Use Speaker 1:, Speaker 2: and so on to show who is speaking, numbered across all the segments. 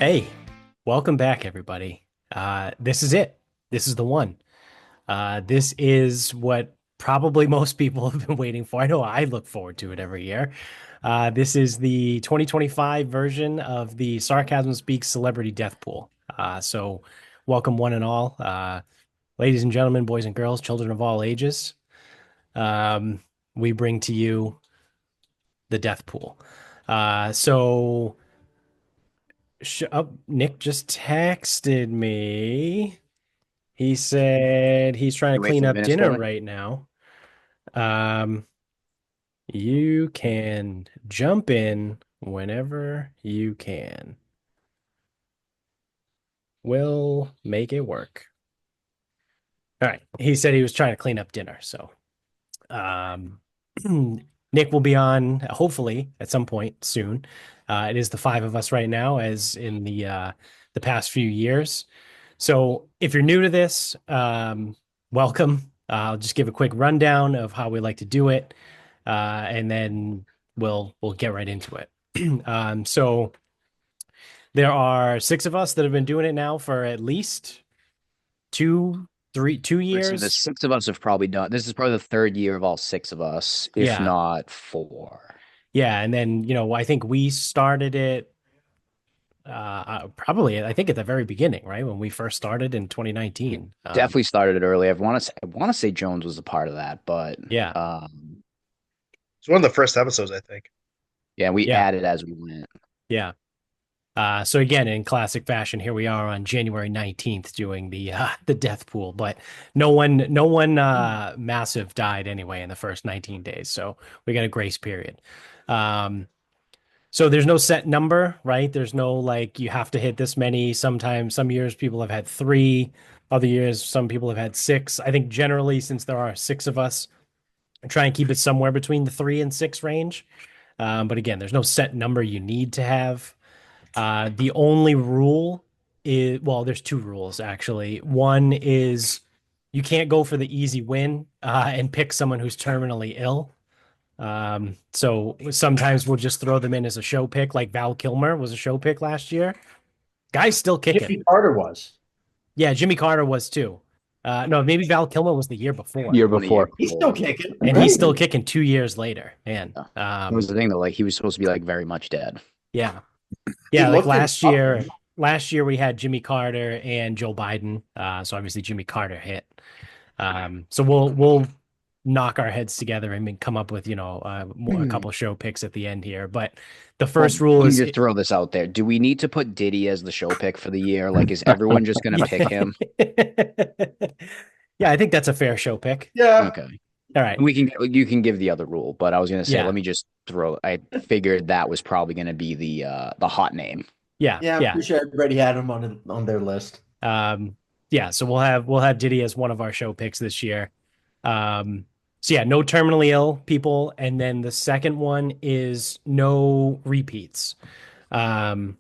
Speaker 1: Hey, welcome back, everybody. This is it. This is the one. This is what probably most people have been waiting for. I know I look forward to it every year. This is the 2025 version of the Sarcasm Speaks Celebrity Death Pool. So, welcome one and all, ladies and gentlemen, boys and girls, children of all ages. Um, we bring to you the Death Pool. So. Nick just texted me. He said he's trying
Speaker 2: You
Speaker 1: to
Speaker 2: wait
Speaker 1: clean
Speaker 2: for the
Speaker 1: up
Speaker 2: minutes,
Speaker 1: dinner
Speaker 2: Deli.
Speaker 1: right now. Um, you can jump in whenever you can. We'll make it work. All right. He said he was trying to clean up dinner. So, um, Nick will be on hopefully at some point soon. It is the five of us right now, as in the past few years. So if you're new to this, welcome. I'll just give a quick rundown of how we like to do it, and then we'll get right into it. So there are six of us that have been doing it now for at least two
Speaker 2: Let's see, the
Speaker 1: years.
Speaker 2: six of us have probably done. This is probably the third year of all six of us, if
Speaker 1: Yeah,
Speaker 2: not four.
Speaker 1: yeah, and then I think we started it probably I think at the very beginning, right when we first started in
Speaker 2: We
Speaker 1: 2019.
Speaker 2: definitely started it early. I want to say Jones was a part of that, but
Speaker 1: Yeah,
Speaker 3: It's one of the first episodes, I think.
Speaker 2: yeah, we
Speaker 1: yeah,
Speaker 2: added as we went.
Speaker 1: yeah. So again, in classic fashion, here we are on January 19th doing the death pool, but no one massive died anyway in the first 19 days. So we got a grace period. Um, so there's no set number, right? There's no like you have to hit this many. Sometimes some years people have had three, other years some people have had six. I think generally since there are six of us, I try and keep it somewhere between the 3 and 6 range. But again, there's no set number you need to have. The only rule is, well, there's two rules actually. One is you can't go for the easy win and pick someone who's terminally ill. So sometimes we'll just throw them in as a show pick, like Val Kilmer was a show pick last year. Guy's still kicking.
Speaker 4: Jimmy Carter was.
Speaker 1: Yeah, Jimmy Carter was too. No, maybe Val Kilmer was the year before,
Speaker 2: Year
Speaker 4: He's
Speaker 2: one a year
Speaker 4: before. He's still
Speaker 2: before.
Speaker 4: kicking,
Speaker 1: and he's
Speaker 4: right?
Speaker 1: still kicking 2 years later. Man,
Speaker 2: Yeah. That was the thing though. Like he was supposed to be like very much dead.
Speaker 1: yeah,
Speaker 4: He
Speaker 1: yeah. Like
Speaker 4: looked it
Speaker 1: last
Speaker 4: up.
Speaker 1: year, we had Jimmy Carter and Joe Biden. So obviously Jimmy Carter hit. So we'll knock our heads together and come up with a couple show picks at the end here. But the
Speaker 2: Well,
Speaker 1: first rule
Speaker 2: let me
Speaker 1: is
Speaker 2: just throw this out there. Do we need to put Diddy as the show pick for the year? Like, is everyone just gonna
Speaker 1: yeah.
Speaker 2: pick him?
Speaker 1: Yeah, I think that's a fair show pick.
Speaker 4: Yeah.
Speaker 2: Okay.
Speaker 1: All right.
Speaker 2: You can give the other rule, but I was gonna say,
Speaker 1: Yeah.
Speaker 2: let me just throw. I figured that was probably gonna be the hot name.
Speaker 1: Yeah.
Speaker 4: Yeah, I'm
Speaker 1: Yeah.
Speaker 4: pretty sure everybody had him on their list.
Speaker 1: Yeah. So we'll have Diddy as one of our show picks this year. So yeah, no terminally ill people, and then the second one is no repeats. Um,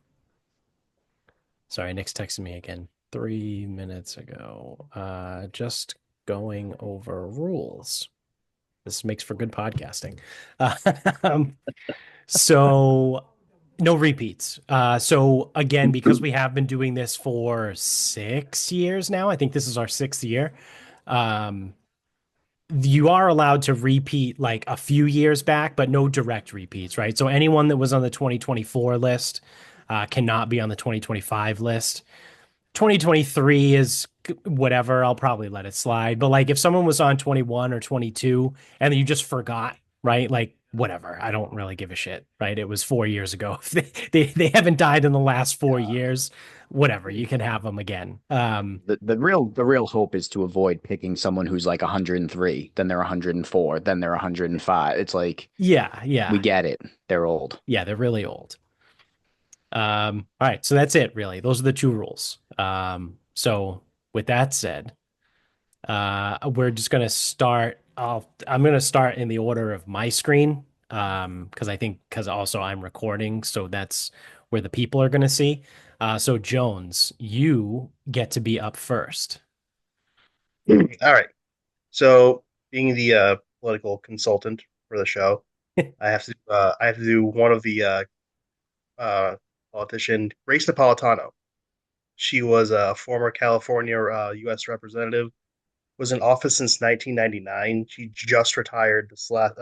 Speaker 1: Sorry, Nick's texting me again 3 minutes ago. Just going over rules. This makes for good podcasting. Um, so no repeats. So again, because we have been doing this for 6 years now, I think this is our sixth year. Um, you are allowed to repeat like a few years back, but no direct repeats, right? So anyone that was on the 2024 list cannot be on the 2025 list. 2023 is whatever. I'll probably let it slide. But like if someone was on 21 or 22 and you just forgot, right? Like whatever. I don't really give a shit, right? It was 4 years ago. If they haven't died in the last 4 years, whatever. You can have them again.
Speaker 2: The real hope is to avoid picking someone who's like 103, then they're 104, then they're 105. It's like
Speaker 1: Yeah,
Speaker 2: we
Speaker 1: yeah.
Speaker 2: get it. They're old.
Speaker 1: Yeah, they're really old. All right, so that's it, really. Those are the two rules. So with that said, we're just gonna start. I'm gonna start in the order of my screen, because also I'm recording, so that's where the people are gonna see. So Jones, you get to be up first.
Speaker 3: All right. So, being the political consultant for the show, I have to do one of the politician, Grace Napolitano. She was a former California U.S. representative. Was in office since 1999. She just retired this last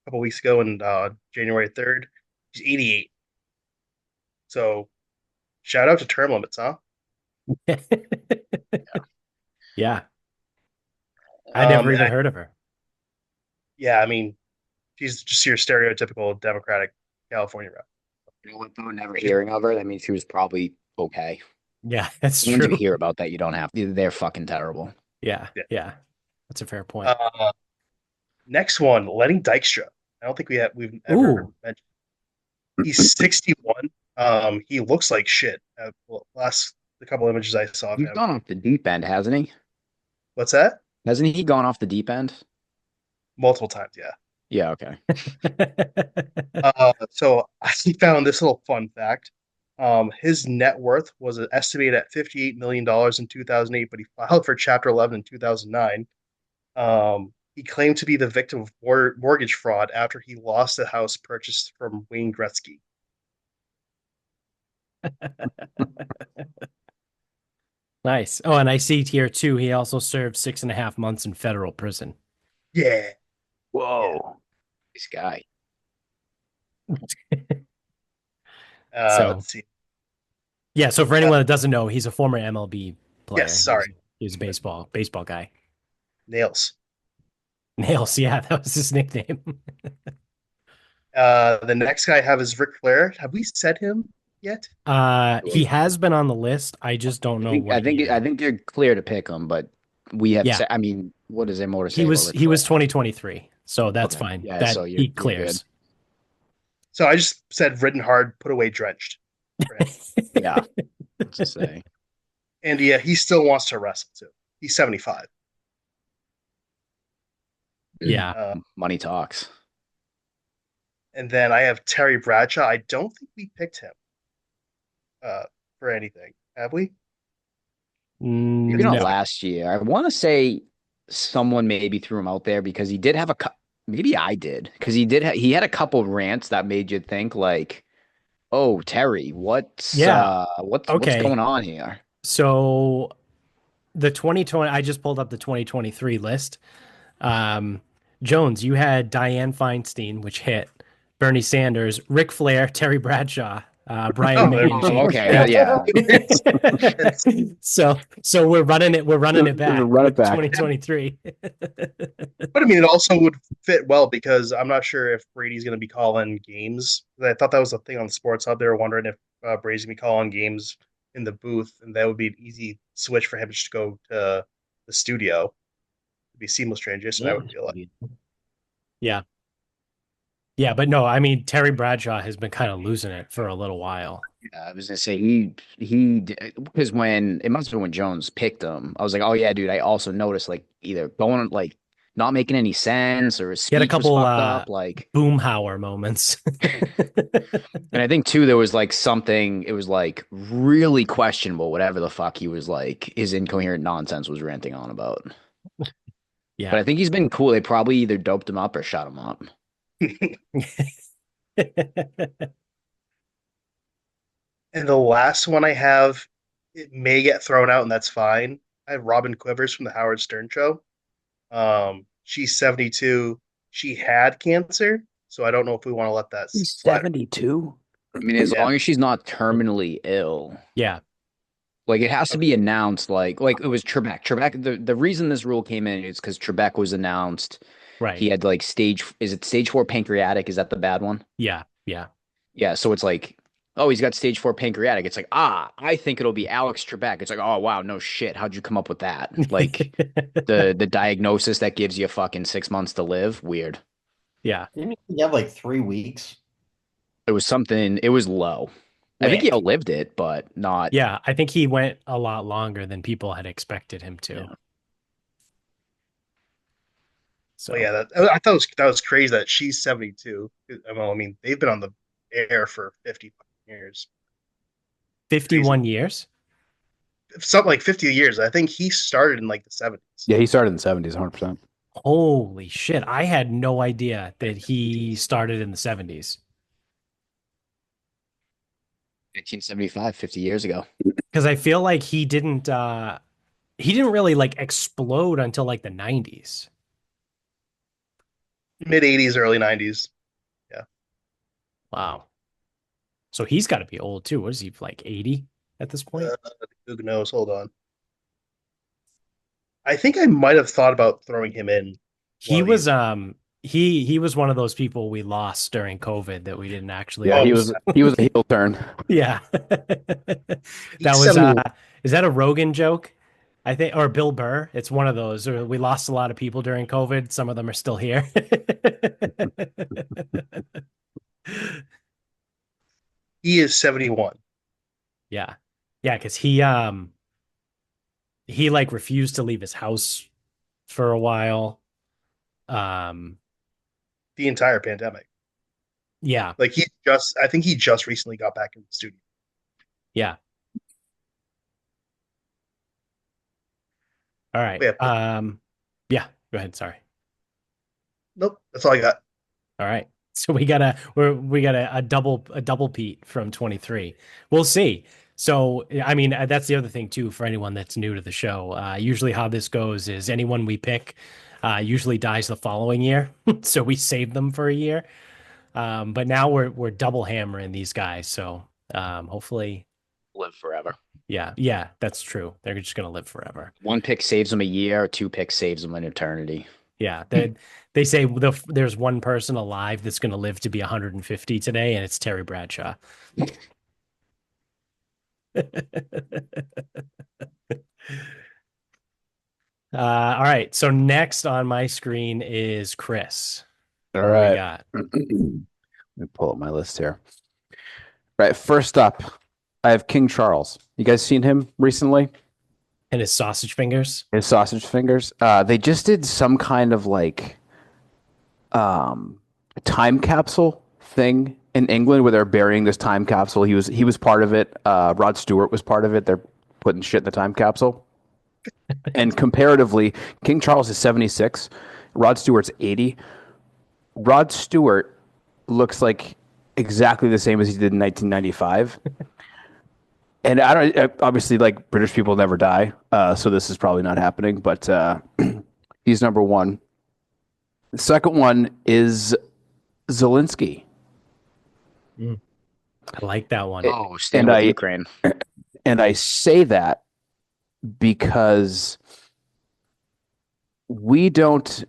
Speaker 3: couple weeks ago on January 3rd. She's 88. So shout out to term limits, huh?
Speaker 1: Yeah. I never even
Speaker 3: I,
Speaker 1: heard of her.
Speaker 3: yeah, I mean, she's just your stereotypical Democratic California rep.
Speaker 2: You know what, though? Never hearing of her, that means she was probably okay.
Speaker 1: Yeah, that's
Speaker 2: Once you
Speaker 1: true.
Speaker 2: hear about that, you don't have to. They're fucking terrible.
Speaker 1: Yeah,
Speaker 3: Yeah.
Speaker 1: yeah. That's a fair point.
Speaker 3: Next one, Lenny Dykstra. I don't think we've ever
Speaker 1: Ooh.
Speaker 3: mentioned. He's 61. He looks like shit. Last the couple images I saw of
Speaker 2: He's
Speaker 3: him.
Speaker 2: gone off the deep end, hasn't he?
Speaker 3: What's that?
Speaker 2: Hasn't he gone off the deep end?
Speaker 3: Multiple times, yeah.
Speaker 2: Yeah, okay.
Speaker 3: So I found this little fun fact. His net worth was estimated at $58 million in 2008, but he filed for Chapter 11 in 2009. He claimed to be the victim of mortgage fraud after he lost a house purchased from Wayne Gretzky.
Speaker 1: Nice. Oh, and I see here too, he also served 6.5 months in federal prison.
Speaker 3: Yeah, yeah.
Speaker 2: Whoa. This guy.
Speaker 1: So,
Speaker 3: Let's see.
Speaker 1: yeah, so for anyone that doesn't know, he's a former MLB player.
Speaker 3: Yes, sorry.
Speaker 1: He was a baseball guy.
Speaker 3: Nails.
Speaker 1: Nails, yeah, that was his nickname.
Speaker 3: The next guy I have is Ric Flair. Have we said him yet?
Speaker 1: He has been on the list. I just don't know what year.
Speaker 2: I think you're clear to pick him, but we have.
Speaker 1: Yeah.
Speaker 2: I mean, what does there more to say?
Speaker 1: He was 2023, so that's
Speaker 2: Okay.
Speaker 1: fine.
Speaker 2: Yeah,
Speaker 1: That
Speaker 2: so
Speaker 1: he
Speaker 2: you're
Speaker 1: clears.
Speaker 3: So I just said ridden hard, put away drenched. For him.
Speaker 2: Yeah. What's to say?
Speaker 3: And yeah, he still wants to wrestle too. He's 75.
Speaker 1: Yeah.
Speaker 2: Money talks.
Speaker 3: And then I have Terry Bradshaw. I don't think we picked him for anything, have we?
Speaker 2: Maybe not
Speaker 1: No.
Speaker 2: last year. I want to say someone maybe threw him out there because he did have maybe I did because he had a couple rants that made you think like, oh, Terry, what's
Speaker 1: Yeah.
Speaker 2: what's
Speaker 1: Okay.
Speaker 2: going on here?
Speaker 1: So the 2020, I just pulled up the 2023 list. Jones, you had Dianne Feinstein, which hit, Bernie Sanders, Ric Flair, Terry Bradshaw, Brian May, and
Speaker 2: Oh,
Speaker 1: James
Speaker 2: okay, yeah.
Speaker 1: So we're running it back
Speaker 2: Run it
Speaker 1: with
Speaker 2: back.
Speaker 1: 2023.
Speaker 3: But I mean, it also would fit well because I'm not sure if Brady's going to be calling games. I thought that was a thing on Sports Hub. They were wondering if Brady's going to be calling games in the booth, and that would be an easy switch for him to just go to the studio. It'd be a seamless transition, I would feel like.
Speaker 1: Yeah. Yeah, but no, I mean Terry Bradshaw has been kind of losing it for a little while.
Speaker 2: Yeah, I was gonna say because when it must have been when Jones picked him, I was like, oh yeah, dude. I also noticed like either going like not making any sense or his
Speaker 1: He had a
Speaker 2: speech was
Speaker 1: couple
Speaker 2: fucked up, like.
Speaker 1: Boomhauer moments.
Speaker 2: And I think too there was like something. It was like really questionable. Whatever the fuck he was like, his incoherent nonsense was ranting on about.
Speaker 1: Yeah.
Speaker 2: But I think he's been cool. They probably either doped him up or shut him up.
Speaker 3: And the last one I have, it may get thrown out, and that's fine. I have Robin Quivers from the Howard Stern Show. She's 72. She had cancer, so I don't know if we want to let that slide.
Speaker 2: 72. I mean, as
Speaker 3: Yeah.
Speaker 2: long as she's not terminally ill.
Speaker 1: Yeah.
Speaker 2: Like it has to be announced like it was Trebek. Trebek, the reason this rule came in is because Trebek was announced.
Speaker 1: Right.
Speaker 2: He had like stage 4 pancreatic? Is that the bad one?
Speaker 1: Yeah. Yeah.
Speaker 2: Yeah. So it's like, oh, he's got stage 4 pancreatic. It's like, I think it'll be Alex Trebek. It's like, oh wow, no shit. How'd you come up with that? Like the diagnosis that gives you fucking 6 months to live. Weird.
Speaker 1: Yeah.
Speaker 4: Didn't he have like 3 weeks?
Speaker 2: It was something. It was low. I think he outlived it, but not.
Speaker 1: Yeah, I think he went a lot longer than people had expected him to.
Speaker 2: Yeah.
Speaker 3: So yeah, I thought that was crazy that she's 72. Well, I mean, they've been on the air for 50 years.
Speaker 1: 51 years?
Speaker 3: Something like 50 years. I think he started in like the 70s.
Speaker 5: Yeah, he started in the 70s, 100%.
Speaker 1: Holy shit. I had no idea that he started in the 70s.
Speaker 2: 1975, 50 years ago.
Speaker 1: Because I feel like he didn't really like explode until like the 90s.
Speaker 3: Mid 80s, early 90s. Yeah.
Speaker 1: Wow. So he's got to be old too. What is he, like 80 at this point?
Speaker 3: Who knows? Hold on. I think I might have thought about throwing him in one
Speaker 1: He
Speaker 3: of
Speaker 1: was
Speaker 3: these.
Speaker 1: he was one of those people we lost during COVID that we didn't actually
Speaker 5: Yeah,
Speaker 3: Oh,
Speaker 1: lose.
Speaker 5: he was a heel turn.
Speaker 1: Yeah. That
Speaker 3: he's
Speaker 1: was
Speaker 3: 71.
Speaker 1: is that a Rogan joke? I think, or Bill Burr. It's one of those. Or we lost a lot of people during COVID. Some of them are still here.
Speaker 3: He is 71.
Speaker 1: Yeah. Yeah, because he like refused to leave his house for a while. Um
Speaker 3: The entire pandemic.
Speaker 1: yeah,
Speaker 3: Like I think he just recently got back in the studio.
Speaker 1: yeah. All right.
Speaker 3: Yeah.
Speaker 1: Yeah, go ahead. Sorry.
Speaker 3: Nope. That's all I got.
Speaker 1: All right. So we got a double Pete from 23. We'll see. So I mean that's the other thing too for anyone that's new to the show. Usually how this goes is anyone we pick usually dies the following year. So we save them for a year. But now we're double hammering these guys. So hopefully,
Speaker 2: Live forever.
Speaker 1: yeah, that's true. They're just gonna live forever.
Speaker 2: One pick saves them a year, two picks saves them an eternity.
Speaker 1: Yeah, they say there's one person alive that's going to live to be 150 today, and it's Terry Bradshaw. All right. So next on my screen is Chris.
Speaker 5: All
Speaker 1: What do we
Speaker 5: right.
Speaker 1: got?
Speaker 5: Let me pull up my list here. Right. First up, I have King Charles. You guys seen him recently?
Speaker 1: And his sausage fingers.
Speaker 5: His sausage fingers. They just did some kind of like time capsule thing in England where they're burying this time capsule. He was part of it. Rod Stewart was part of it. They're putting shit in the time capsule. And comparatively, King Charles is 76. Rod Stewart's 80. Rod Stewart looks like exactly the same as he did in 1995. And I don't obviously like British people never die, so this is probably not happening. But he's number one. The second one is Zelensky,
Speaker 1: I like that one.
Speaker 2: Oh, stand with Ukraine.
Speaker 5: and I say that because we don't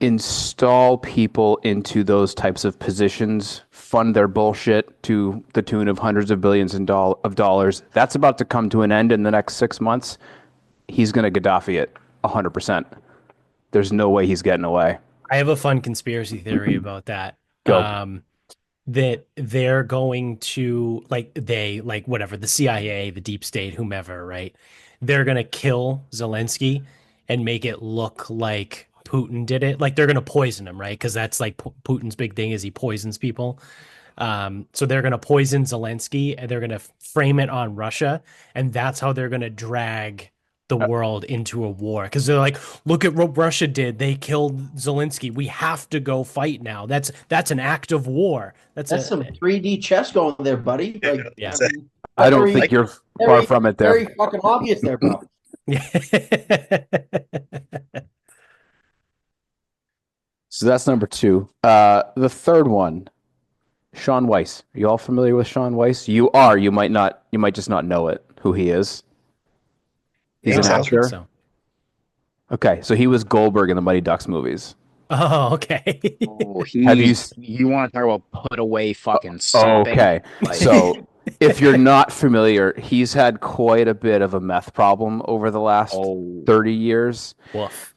Speaker 5: install people into those types of positions, fund their bullshit to the tune of hundreds of billions of dollars. That's about to come to an end in the next 6 months. He's going to Gaddafi it 100%. There's no way he's getting away.
Speaker 1: I have a fun conspiracy theory about that.
Speaker 5: Go.
Speaker 1: That they're going to like whatever, the CIA, the deep state, whomever, right? They're gonna kill Zelensky and make it look like Putin did it. Like they're gonna poison him, right? Because that's like Putin's big thing is he poisons people. So they're gonna poison Zelensky and they're gonna frame it on Russia, and that's how they're gonna drag the world into a war because they're like, look at what Russia did. They killed Zelensky. We have to go fight now. That's an act of war.
Speaker 4: That's some 3D chess going there, buddy. Like,
Speaker 1: Yeah.
Speaker 5: I don't think you're far from it there.
Speaker 4: Very fucking obvious there, bro.
Speaker 5: So that's number two. The third one, Sean Weiss. Are you all familiar with Sean Weiss? You are. You might not. You might just not know it. Who he is? He's an actor.
Speaker 1: So.
Speaker 5: Okay, so he was Goldberg in the Mighty Ducks movies.
Speaker 1: Oh, okay.
Speaker 2: Oh,
Speaker 5: Have
Speaker 2: you want to talk about put away fucking something?
Speaker 5: Okay, so if you're not familiar, he's had quite a bit of a meth problem over the last 30 years.
Speaker 1: Woof.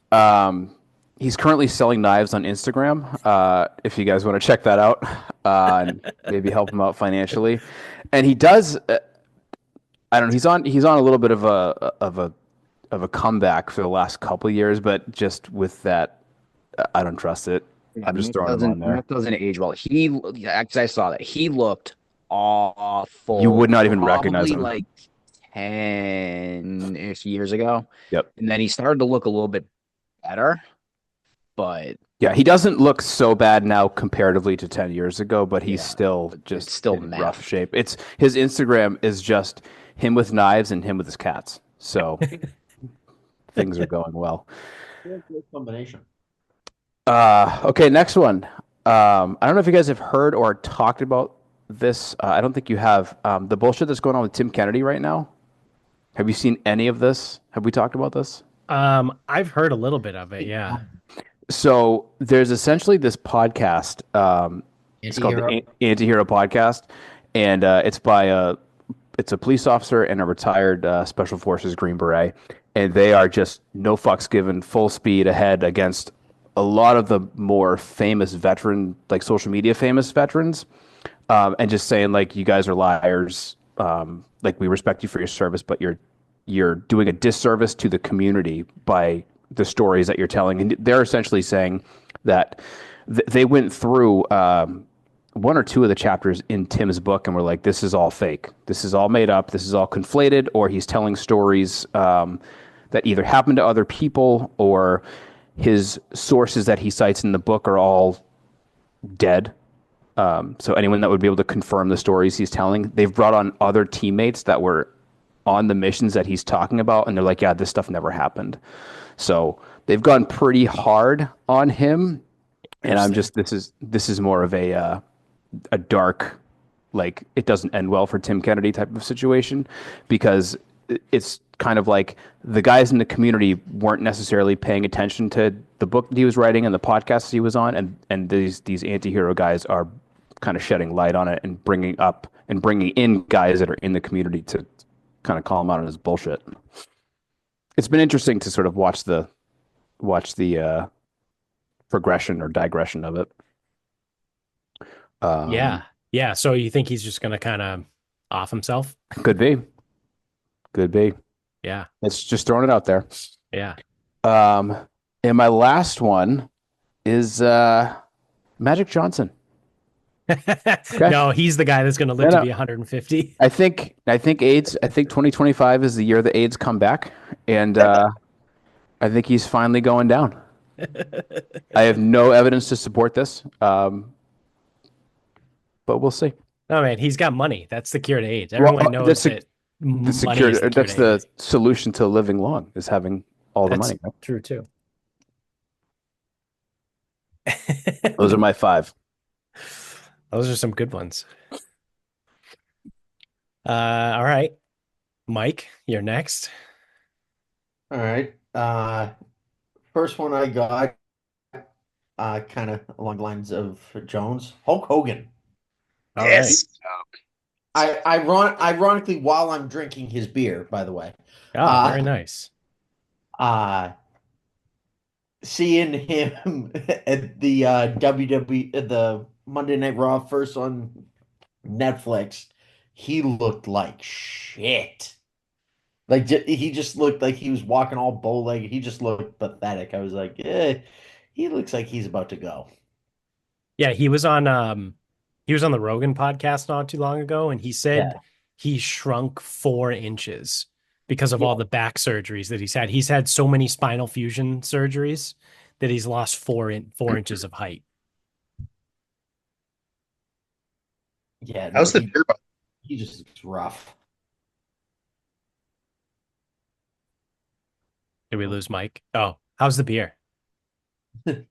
Speaker 5: He's currently selling knives on Instagram. If you guys want to check that out, and maybe help him out financially, and he does. I don't know. He's on a little bit of a comeback for the last couple of years, but just with that, I don't trust it. I'm just throwing him on there.
Speaker 2: That doesn't age well. Actually, I saw that. He looked awful.
Speaker 5: You would not even recognize him.
Speaker 2: Like 10-ish years ago.
Speaker 5: Yep.
Speaker 2: And then he started to look a little bit better, but
Speaker 5: Yeah, he doesn't look so bad now comparatively to 10 years ago, but he's
Speaker 4: Yeah.
Speaker 5: still
Speaker 2: It's
Speaker 5: just
Speaker 2: still
Speaker 5: in rough
Speaker 2: meth.
Speaker 5: shape. It's his Instagram is just him with knives and him with his cats. So things are going well.
Speaker 4: Good combination.
Speaker 5: Okay, next one. I don't know if you guys have heard or talked about this. I don't think you have. The bullshit that's going on with Tim Kennedy right now. Have you seen any of this? Have we talked about this?
Speaker 1: I've heard a little bit of it. Yeah.
Speaker 5: So there's essentially this podcast. It's called the
Speaker 4: Anti-hero.
Speaker 5: Anti-Hero Podcast, and it's a police officer and a retired Special Forces Green Beret, and they are just no fucks given, full speed ahead against a lot of the more famous veteran, like social media famous veterans, and just saying like you guys are liars. Like we respect you for your service, but you're doing a disservice to the community by the stories that you're telling. And they're essentially saying that they went through one or two of the chapters in Tim's book and were like, this is all fake. This is all made up. This is all conflated, or he's telling stories that either happened to other people or his sources that he cites in the book are all dead. So anyone that would be able to confirm the stories he's telling, they've brought on other teammates that were on the missions that he's talking about, and they're like, yeah, this stuff never happened. So they've gone pretty hard on him, and I'm
Speaker 1: Interesting.
Speaker 5: just this is more of a dark, like it doesn't end well for Tim Kennedy type of situation, because it's kind of like the guys in the community weren't necessarily paying attention to the book that he was writing and the podcasts he was on, and these anti-hero guys are kind of shedding light on it and bringing in guys that are in the community to kind of call him out on his bullshit. It's been interesting to sort of watch the progression or digression of it.
Speaker 1: Yeah. Yeah. So you think he's just gonna kind of off himself?
Speaker 5: Could be, could be.
Speaker 1: Yeah.
Speaker 5: It's just throwing it out there.
Speaker 1: Yeah.
Speaker 5: Um, and my last one is Magic Johnson. Okay.
Speaker 1: No, he's the guy that's gonna live
Speaker 5: No,
Speaker 1: to
Speaker 5: no.
Speaker 1: be 150.
Speaker 5: I think AIDS. I think 2025 is the year the AIDS come back, and I think he's finally going down. I have no evidence to support this, but we'll see.
Speaker 1: Oh man, he's got money. That's the cure to AIDS.
Speaker 5: Well,
Speaker 1: Everyone knows that
Speaker 5: the
Speaker 1: money is
Speaker 5: security.
Speaker 1: the cure
Speaker 5: That's
Speaker 1: to
Speaker 5: the
Speaker 1: AIDS.
Speaker 5: solution to living long is having all the
Speaker 1: That's
Speaker 5: money. Right?
Speaker 1: true too.
Speaker 5: Those are my five.
Speaker 1: Those are some good ones. All right. Mike, you're next.
Speaker 4: All right. First one I got, kind of along the lines of Jones, Hulk Hogan.
Speaker 1: All right.
Speaker 3: Yes.
Speaker 4: Ironically, while I'm drinking his beer, by the way,
Speaker 1: Oh, very nice.
Speaker 4: uh, seeing him at the WWE, the Monday Night Raw first on Netflix, he looked like shit. Like he just looked like he was walking all bow-legged. He just looked pathetic. I was like, he looks like he's about to go.
Speaker 1: Yeah, he was on the Rogan podcast not too long ago, and he said
Speaker 4: Yeah.
Speaker 1: he shrunk 4 inches because of
Speaker 4: Yeah.
Speaker 1: all the back surgeries that he's had. He's had so many spinal fusion surgeries that he's lost 4 inches of height.
Speaker 4: Yeah, no,
Speaker 3: How's the beer?
Speaker 4: he just looks rough.
Speaker 1: Did we lose Mike? Oh, how's the beer?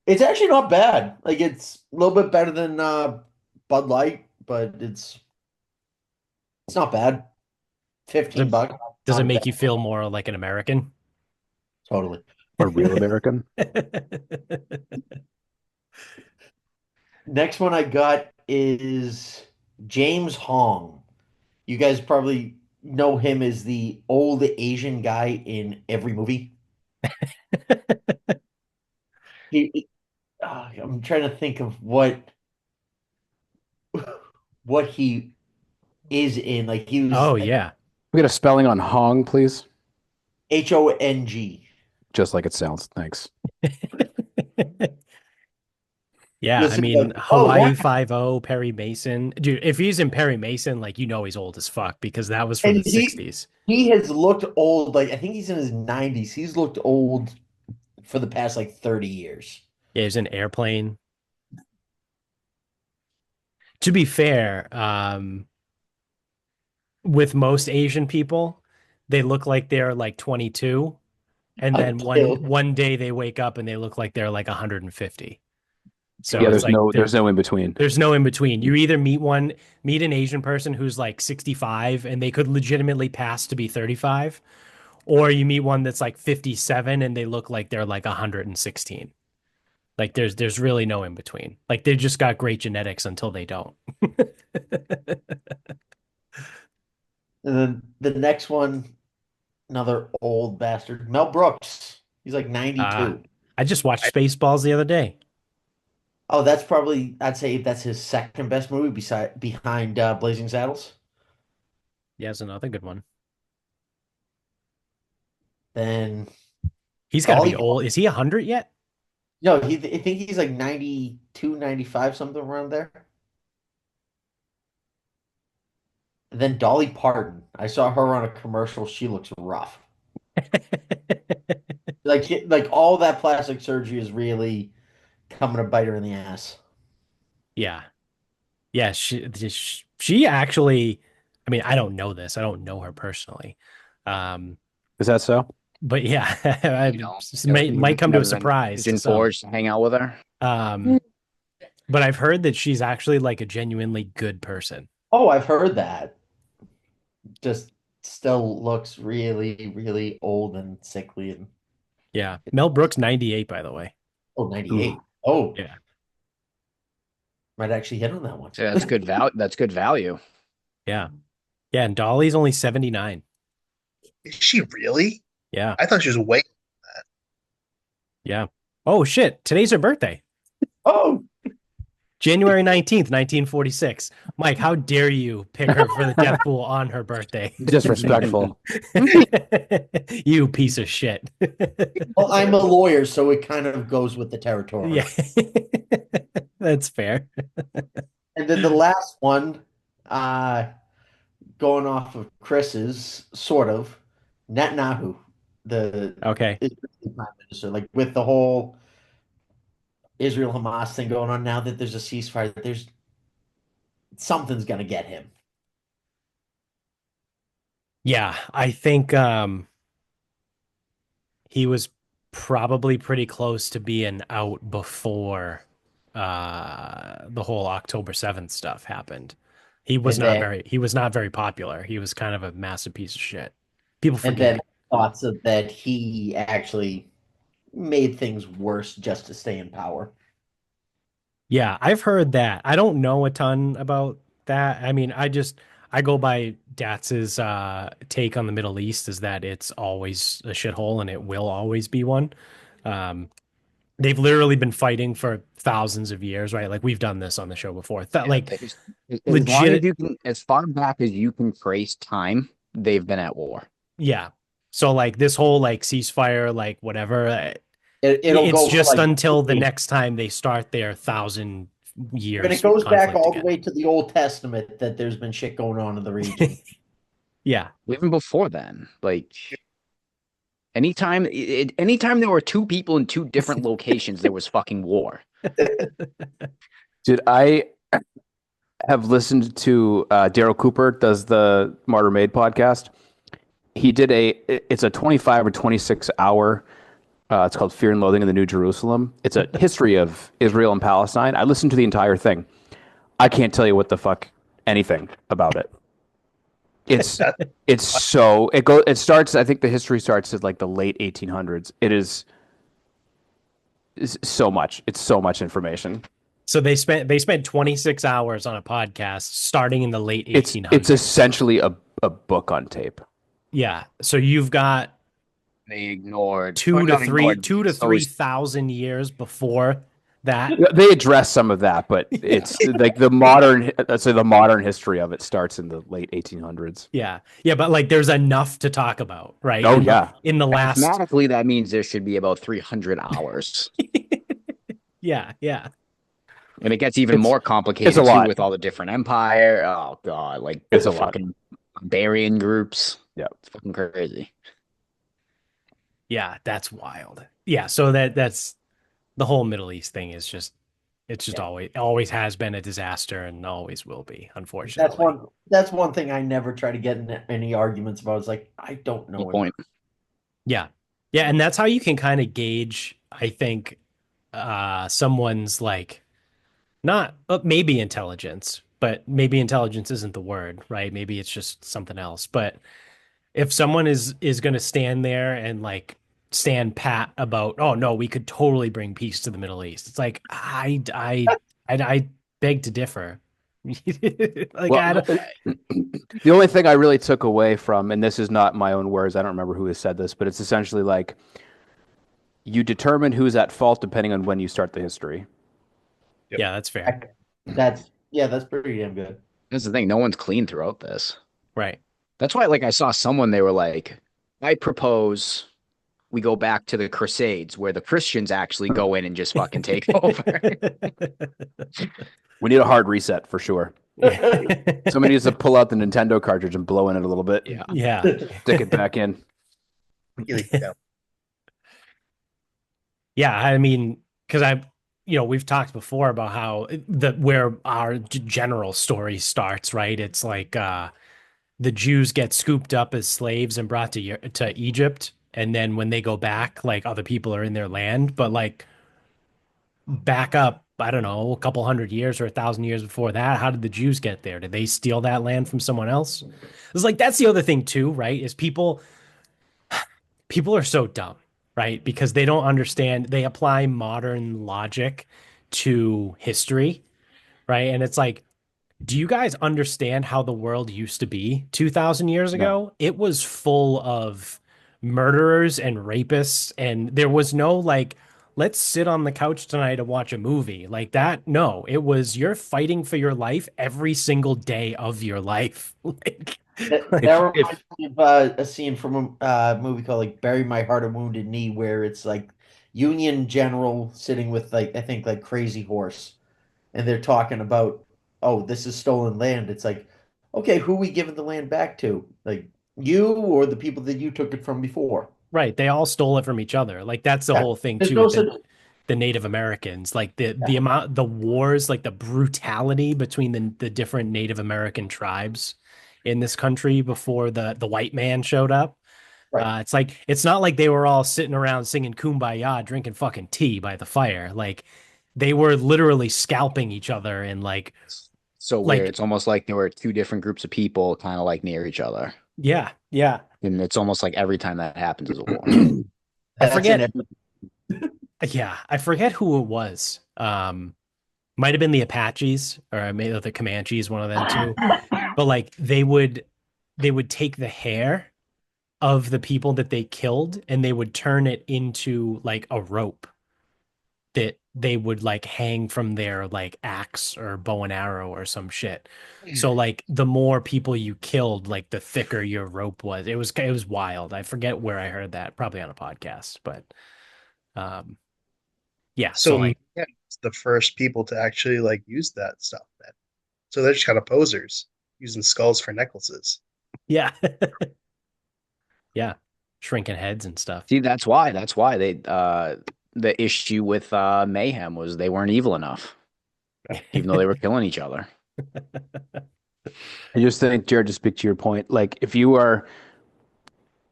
Speaker 4: It's actually not bad. Like it's a little bit better than Bud Light, but it's not bad. 15 bucks.
Speaker 1: Does it
Speaker 4: Not
Speaker 1: make
Speaker 4: bad.
Speaker 1: you feel more like an American?
Speaker 4: Totally.
Speaker 5: A real American.
Speaker 4: Next one I got is James Hong. You guys probably know him as the old Asian guy in every movie. I'm trying to think of what he is in. Like he was
Speaker 1: Oh yeah.
Speaker 5: We get a spelling on Hong, please.
Speaker 4: Hong.
Speaker 5: Just like it sounds. Thanks.
Speaker 1: Yeah, I
Speaker 4: Listen,
Speaker 1: mean
Speaker 4: oh
Speaker 1: Hawaii
Speaker 4: yeah,
Speaker 1: 5-0, Perry Mason. Dude, if he's in Perry Mason, like you know he's old as fuck because that was from
Speaker 4: and
Speaker 1: the 60s.
Speaker 4: he has looked old. Like I think he's in his 90s. He's looked old for the past like 30 years.
Speaker 1: Yeah, he's an airplane. To be fair, with most Asian people, they look like they're like 22, and then
Speaker 4: Until
Speaker 1: one day they wake up and they look like they're like 150. So
Speaker 5: Yeah,
Speaker 1: it's like
Speaker 5: there's no in between.
Speaker 1: there's no in between. You either meet an Asian person who's like 65 and they could legitimately pass to be 35, or you meet one that's like 57 and they look like they're like 116. Like there's really no in between. Like they just got great genetics until they don't.
Speaker 4: and then the next one, another old bastard, Mel Brooks. He's like
Speaker 1: Ah,
Speaker 4: 92.
Speaker 1: I just watched
Speaker 3: I,
Speaker 1: Spaceballs the other day.
Speaker 4: Oh, that's probably I'd say that's his second best movie beside behind Blazing Saddles.
Speaker 1: Yeah, it's another good one.
Speaker 4: Then
Speaker 1: He's got to be
Speaker 4: Dolly.
Speaker 1: old. Is he 100 yet?
Speaker 4: No, I think he's like 92, 95, something around there. And then Dolly Parton. I saw her on a commercial. She looks rough. Like all that plastic surgery is really coming to bite her in the ass.
Speaker 1: Yeah. Yeah, she actually, I mean, I don't know this. I don't know her personally. Um,
Speaker 5: Is that so?
Speaker 1: but yeah,
Speaker 2: You know,
Speaker 1: might come to a
Speaker 2: never been
Speaker 1: surprise to
Speaker 2: Pigeon
Speaker 1: some.
Speaker 2: Forge to hang out with her.
Speaker 1: Um, but I've heard that she's actually like a genuinely good person.
Speaker 4: Oh, I've heard that. Just still looks really, really old and sickly and
Speaker 1: Yeah. Mel Brooks, 98, by the way.
Speaker 4: oh,
Speaker 5: Ooh.
Speaker 4: 98. Oh,
Speaker 1: Yeah.
Speaker 4: might actually hit on that one.
Speaker 2: So that's good value. That's good value.
Speaker 1: Yeah. Yeah. And Dolly's only 79.
Speaker 3: is she really?
Speaker 1: Yeah.
Speaker 3: I thought she was way.
Speaker 1: Yeah. Oh, shit. Today's her birthday.
Speaker 4: Oh,
Speaker 1: January 19th, 1946. Mike, how dare you pick her for the death pool on her birthday?
Speaker 5: Disrespectful.
Speaker 1: You piece of shit.
Speaker 4: well, I'm a lawyer, so it kind of goes with the territory.
Speaker 1: Yeah. That's fair.
Speaker 4: And then the last one, uh, going off of Chris's, sort of, Netanyahu, the
Speaker 1: Okay.
Speaker 4: Israeli prime minister, like with the whole Israel Hamas thing going on now that there's a ceasefire, there's something's gonna get him.
Speaker 1: Yeah, I think he was probably pretty close to being out before the whole October 7th stuff happened.
Speaker 4: And then
Speaker 1: He was not very popular. He was kind of a massive piece of shit. People
Speaker 4: and then
Speaker 1: forget.
Speaker 4: thoughts of that he actually made things worse just to stay in power.
Speaker 1: Yeah, I've heard that. I don't know a ton about that. I mean, I go by Datz's take on the Middle East is that it's always a shithole and it will always be one. Um, they've literally been fighting for thousands of years, right? Like we've done this on the show before.
Speaker 2: Yeah,
Speaker 1: Like
Speaker 2: as long as
Speaker 1: legit,
Speaker 2: you can, as far back as you can trace time, they've been at war.
Speaker 1: yeah. So like this whole like ceasefire, like whatever,
Speaker 4: It'll
Speaker 1: it's
Speaker 4: go for
Speaker 1: just
Speaker 4: like
Speaker 1: until the next time they start their thousand
Speaker 4: and it
Speaker 1: years
Speaker 4: goes back
Speaker 1: conflict
Speaker 4: all the
Speaker 1: again.
Speaker 4: way to the Old Testament that there's been shit going on in the region.
Speaker 1: Yeah.
Speaker 2: Even before then, like anytime there were two people in two different locations, there was fucking war.
Speaker 5: Did I have listened to Daryl Cooper does the Martyr Made podcast? He did it's a 25 or 26 hour. It's called Fear and Loathing in the New Jerusalem. It's a history of Israel and Palestine. I listened to the entire thing. I can't tell you what the fuck anything about it. It's
Speaker 3: That
Speaker 5: it's so it starts. I think the history starts at like the late 1800s. Is so much. It's so much information.
Speaker 1: So they spent 26 hours on a podcast starting in the late
Speaker 5: It's
Speaker 1: 1800s.
Speaker 5: essentially a book on tape.
Speaker 1: Yeah. So you've got
Speaker 2: They ignored, or not ignored,
Speaker 1: two to three
Speaker 2: those
Speaker 1: thousand years before that.
Speaker 5: They address some of that, but it's like the modern history of it starts in the late 1800s.
Speaker 1: Yeah. Yeah, but like there's enough to talk about, right?
Speaker 5: Oh yeah,
Speaker 1: In the last
Speaker 2: mathematically that means there should be about 300 hours.
Speaker 1: Yeah, yeah.
Speaker 2: And it gets even
Speaker 5: It's-
Speaker 2: more
Speaker 5: it's
Speaker 2: complicated
Speaker 5: a
Speaker 2: too
Speaker 5: lot.
Speaker 2: with all the different empire. Oh god, like
Speaker 5: It's
Speaker 2: the
Speaker 5: a lot.
Speaker 2: fucking barbarian groups.
Speaker 5: Yeah.
Speaker 2: It's fucking crazy.
Speaker 1: Yeah, that's wild. Yeah, so that's the whole Middle East thing is just it's just
Speaker 4: Yeah.
Speaker 1: always has been a disaster and always will be,
Speaker 4: That's
Speaker 1: unfortunately.
Speaker 4: one thing I never try to get in any arguments about. It's like I don't
Speaker 2: No
Speaker 4: know enough.
Speaker 2: point.
Speaker 1: Yeah. Yeah, and that's how you can kind of gauge, I think, someone's like not maybe intelligence, but maybe intelligence isn't the word, right? Maybe it's just something else. But if someone is going to stand there and like stand pat about, oh no, we could totally bring peace to the Middle East. It's like I beg to differ. Like
Speaker 5: Well,
Speaker 1: I don't,
Speaker 5: the only thing I really took away from, and this is not my own words, I don't remember who has said this, but it's essentially like you determine who's at fault depending on when you start the history.
Speaker 3: Yep.
Speaker 1: yeah, that's fair.
Speaker 4: That's pretty damn good.
Speaker 2: That's the thing. No one's clean throughout this.
Speaker 1: Right.
Speaker 2: That's why, like, I saw someone, they were like, I propose we go back to the Crusades where the Christians actually go in and just fucking take over.
Speaker 5: We need a hard reset for sure. Somebody needs to pull out the Nintendo cartridge and blow in it a little bit.
Speaker 2: Yeah.
Speaker 1: Yeah.
Speaker 5: Stick it back in.
Speaker 3: Yeah.
Speaker 1: Yeah, I mean, because we've talked before about how where our general story starts, right? It's like the Jews get scooped up as slaves and brought to Egypt, and then when they go back, like other people are in their land, but like back up, I don't know, a couple hundred years or 1,000 years before that, how did the Jews get there? Did they steal that land from someone else? It's like that's the other thing too, right? Is people are so dumb, right? Because they don't understand, they apply modern logic to history, right? And it's like, do you guys understand how the world used to be 2,000 years
Speaker 5: No.
Speaker 1: ago? It was full of murderers and rapists, and there was no like, let's sit on the couch tonight and watch a movie like that. No, it was you're fighting for your life every single day of your life. Like,
Speaker 4: That
Speaker 5: If
Speaker 4: reminds me of a scene from a movie called like "Bury My Heart, a Wounded Knee," where it's like Union general sitting with like I think like Crazy Horse, and they're talking about, oh, this is stolen land. It's like, okay, who we giving the land back to? Like you or the people that you took it from before?
Speaker 1: right, they all stole it from each other. Like that's the
Speaker 4: Yeah,
Speaker 1: whole thing
Speaker 4: there's
Speaker 1: too
Speaker 4: no
Speaker 1: with
Speaker 4: such.
Speaker 1: the Native Americans, like the
Speaker 4: Yeah,
Speaker 1: amount the wars, like the brutality between the different Native American tribes in this country before the white man showed up.
Speaker 4: right.
Speaker 1: It's like it's not like they were all sitting around singing "Kumbaya," drinking fucking tea by the fire. Like they were literally scalping each other and
Speaker 2: It's so weird.
Speaker 1: like
Speaker 2: It's almost like there were two different groups of people kind of like near each other.
Speaker 1: yeah, yeah.
Speaker 2: And it's almost like every time that happens is a war.
Speaker 1: I
Speaker 4: That's in
Speaker 1: forget.
Speaker 4: every.
Speaker 1: Yeah, I forget who it was. Might have been the Apaches or maybe the Comanches, one of them too. But like they would take the hair of the people that they killed and they would turn it into like a rope that they would like hang from their like axe or bow and arrow or some shit. So like the more people you killed, like the thicker your rope was. It was wild. I forget where I heard that, probably on a podcast, but um yeah, so
Speaker 3: So
Speaker 1: like
Speaker 3: yeah, it's the first people to actually like use that stuff then. So they're just kind of posers using skulls for necklaces.
Speaker 1: yeah. Yeah. Shrinking heads and stuff.
Speaker 2: See, that's why they the issue with Mayhem was they weren't evil enough, even though they were killing each other.
Speaker 5: I just think, Jared, to speak to your point, like if you're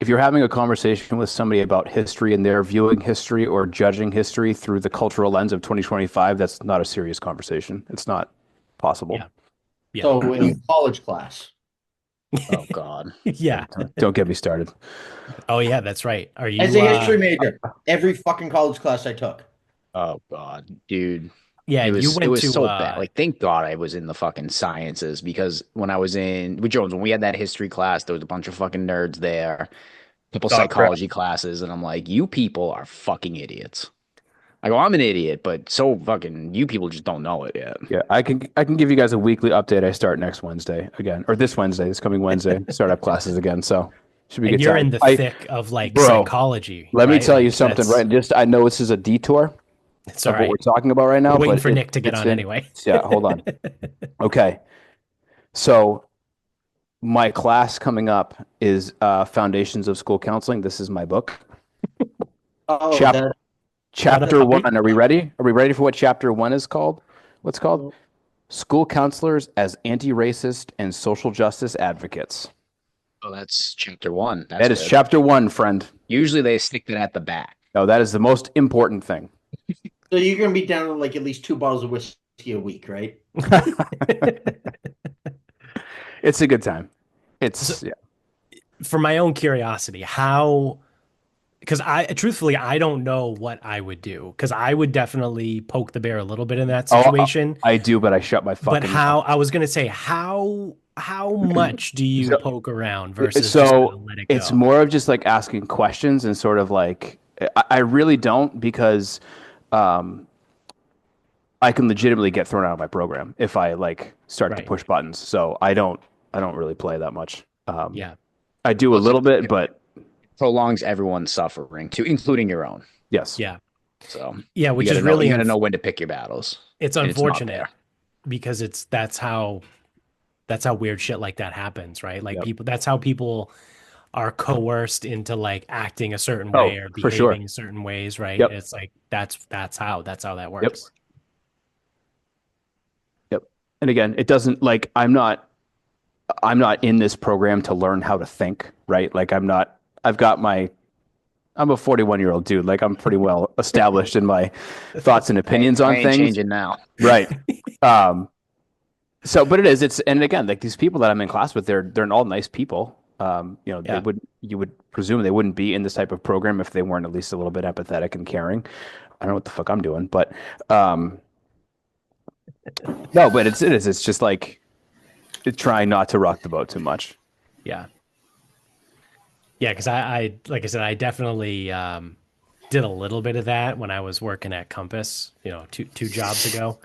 Speaker 5: having a conversation with somebody about history and they're viewing history or judging history through the cultural lens of 2025, that's not a serious conversation. It's not possible.
Speaker 1: Yeah. Yeah.
Speaker 4: So in college class,
Speaker 2: Oh God.
Speaker 1: Yeah.
Speaker 5: Don't get me started.
Speaker 1: Oh yeah, that's right. Are you
Speaker 4: as a history major, every fucking college class I took.
Speaker 2: Oh God, dude.
Speaker 1: yeah,
Speaker 2: It
Speaker 1: you
Speaker 2: was it
Speaker 1: went
Speaker 2: was
Speaker 1: to
Speaker 2: so bad. Like, thank God I was in the fucking sciences because when I was in with Jones, when we had that history class, there was a bunch of fucking nerds there, a couple
Speaker 3: Dog crap.
Speaker 2: psychology classes, and I'm like, you people are fucking idiots. I go, I'm an idiot, but so fucking you people just don't know it yet.
Speaker 5: Yeah, I can give you guys a weekly update. I start next Wednesday again, or this coming Wednesday, start up classes again. So should be a
Speaker 1: and
Speaker 5: good
Speaker 1: you're
Speaker 5: time.
Speaker 1: in the thick of like
Speaker 5: Bro,
Speaker 1: psychology,
Speaker 5: let me
Speaker 1: right?
Speaker 5: tell you
Speaker 1: Like
Speaker 5: something,
Speaker 1: that's
Speaker 5: right? Just I know this is a detour
Speaker 1: it's all
Speaker 5: of what we're
Speaker 1: right.
Speaker 5: talking about right now,
Speaker 1: We're waiting
Speaker 5: but
Speaker 1: for Nick to get
Speaker 5: it's
Speaker 1: on
Speaker 5: in,
Speaker 1: anyway.
Speaker 5: yeah, hold on. Okay. So my class coming up is Foundations of School Counseling. This is my book.
Speaker 4: Oh,
Speaker 5: Chap- Chapter
Speaker 1: puppy?
Speaker 5: 1. Are we ready? Are we ready for what chapter 1 is called? What's called? School counselors as anti-racist and social justice advocates.
Speaker 2: Oh, that's chapter 1. That's
Speaker 5: That is
Speaker 2: good.
Speaker 5: chapter 1, friend.
Speaker 2: Usually they stick that at the back.
Speaker 5: No, that is the most important thing.
Speaker 4: So you're gonna be down to like at least 2 bottles of whiskey a week, right?
Speaker 5: It's a good time. It's
Speaker 1: So, for my own curiosity, how, because truthfully, I don't know what I would do, because I would definitely poke the bear a little bit in that situation.
Speaker 5: I do, but I shut my
Speaker 1: But
Speaker 5: fucking
Speaker 1: how,
Speaker 5: mouth.
Speaker 1: I was going to say, how much do you
Speaker 5: So,
Speaker 1: poke around versus just kind of let it
Speaker 5: it's
Speaker 1: go?
Speaker 5: more of just like asking questions and sort of like I really don't because I can legitimately get thrown out of my program if I like start to
Speaker 1: Right.
Speaker 5: push buttons. So I don't really play that much.
Speaker 1: Yeah.
Speaker 5: I do a little bit, but
Speaker 2: Prolongs everyone's suffering too, including your own.
Speaker 5: yes.
Speaker 1: Yeah.
Speaker 2: So
Speaker 1: Yeah.
Speaker 2: you
Speaker 1: Which
Speaker 2: gotta
Speaker 1: is
Speaker 2: know
Speaker 1: really,
Speaker 2: you gotta know when to pick your battles.
Speaker 1: it's
Speaker 2: And it's not
Speaker 1: unfortunate
Speaker 2: there.
Speaker 1: because that's how weird shit like that happens, right? Like
Speaker 5: Yep.
Speaker 1: that's how people are coerced into like acting a certain
Speaker 5: Oh,
Speaker 1: way or
Speaker 5: for sure.
Speaker 1: behaving certain ways, right?
Speaker 5: Yep.
Speaker 1: It's like that's how that
Speaker 5: Yep.
Speaker 1: works.
Speaker 5: Yep. And again, it doesn't like I'm not in this program to learn how to think, right? Like I'm a 41-year-old dude. Like I'm pretty well established in my thoughts and opinions
Speaker 2: I
Speaker 5: on
Speaker 2: ain't
Speaker 5: things.
Speaker 2: changing now.
Speaker 5: Right. So, but and again, like these people that I'm in class with, they're all nice people.
Speaker 1: Yeah.
Speaker 5: You would presume they wouldn't be in this type of program if they weren't at least a little bit empathetic and caring. I don't know what the fuck I'm doing, but no, but it's just like trying not to rock the boat too much.
Speaker 1: Yeah. Yeah, because I like I said, I definitely did a little bit of that when I was working at Compass, two jobs ago.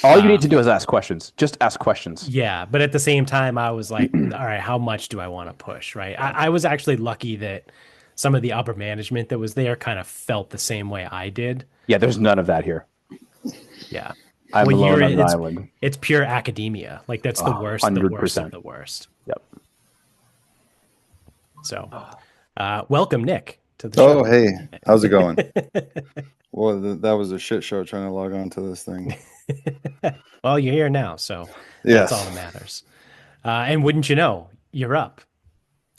Speaker 5: All you need to do is ask questions. Just ask questions.
Speaker 1: Yeah, but at the same time, I was like, all right, how much do I want to push, right? I was actually lucky that some of the upper management that was there kind of felt the same way I did.
Speaker 5: Yeah, there's none of that here.
Speaker 1: Yeah.
Speaker 5: I'm
Speaker 1: Well,
Speaker 5: alone on an island.
Speaker 1: it's pure academia. Like that's the worst of
Speaker 5: 100%.
Speaker 1: the worst.
Speaker 5: Yep.
Speaker 1: So, welcome, Nick, to the
Speaker 6: Oh,
Speaker 1: show.
Speaker 6: hey, how's it going? Well, that was a shit show trying to log on to this thing.
Speaker 1: Well, you're here now, so
Speaker 6: Yes.
Speaker 1: that's all that matters. And wouldn't you know, you're up.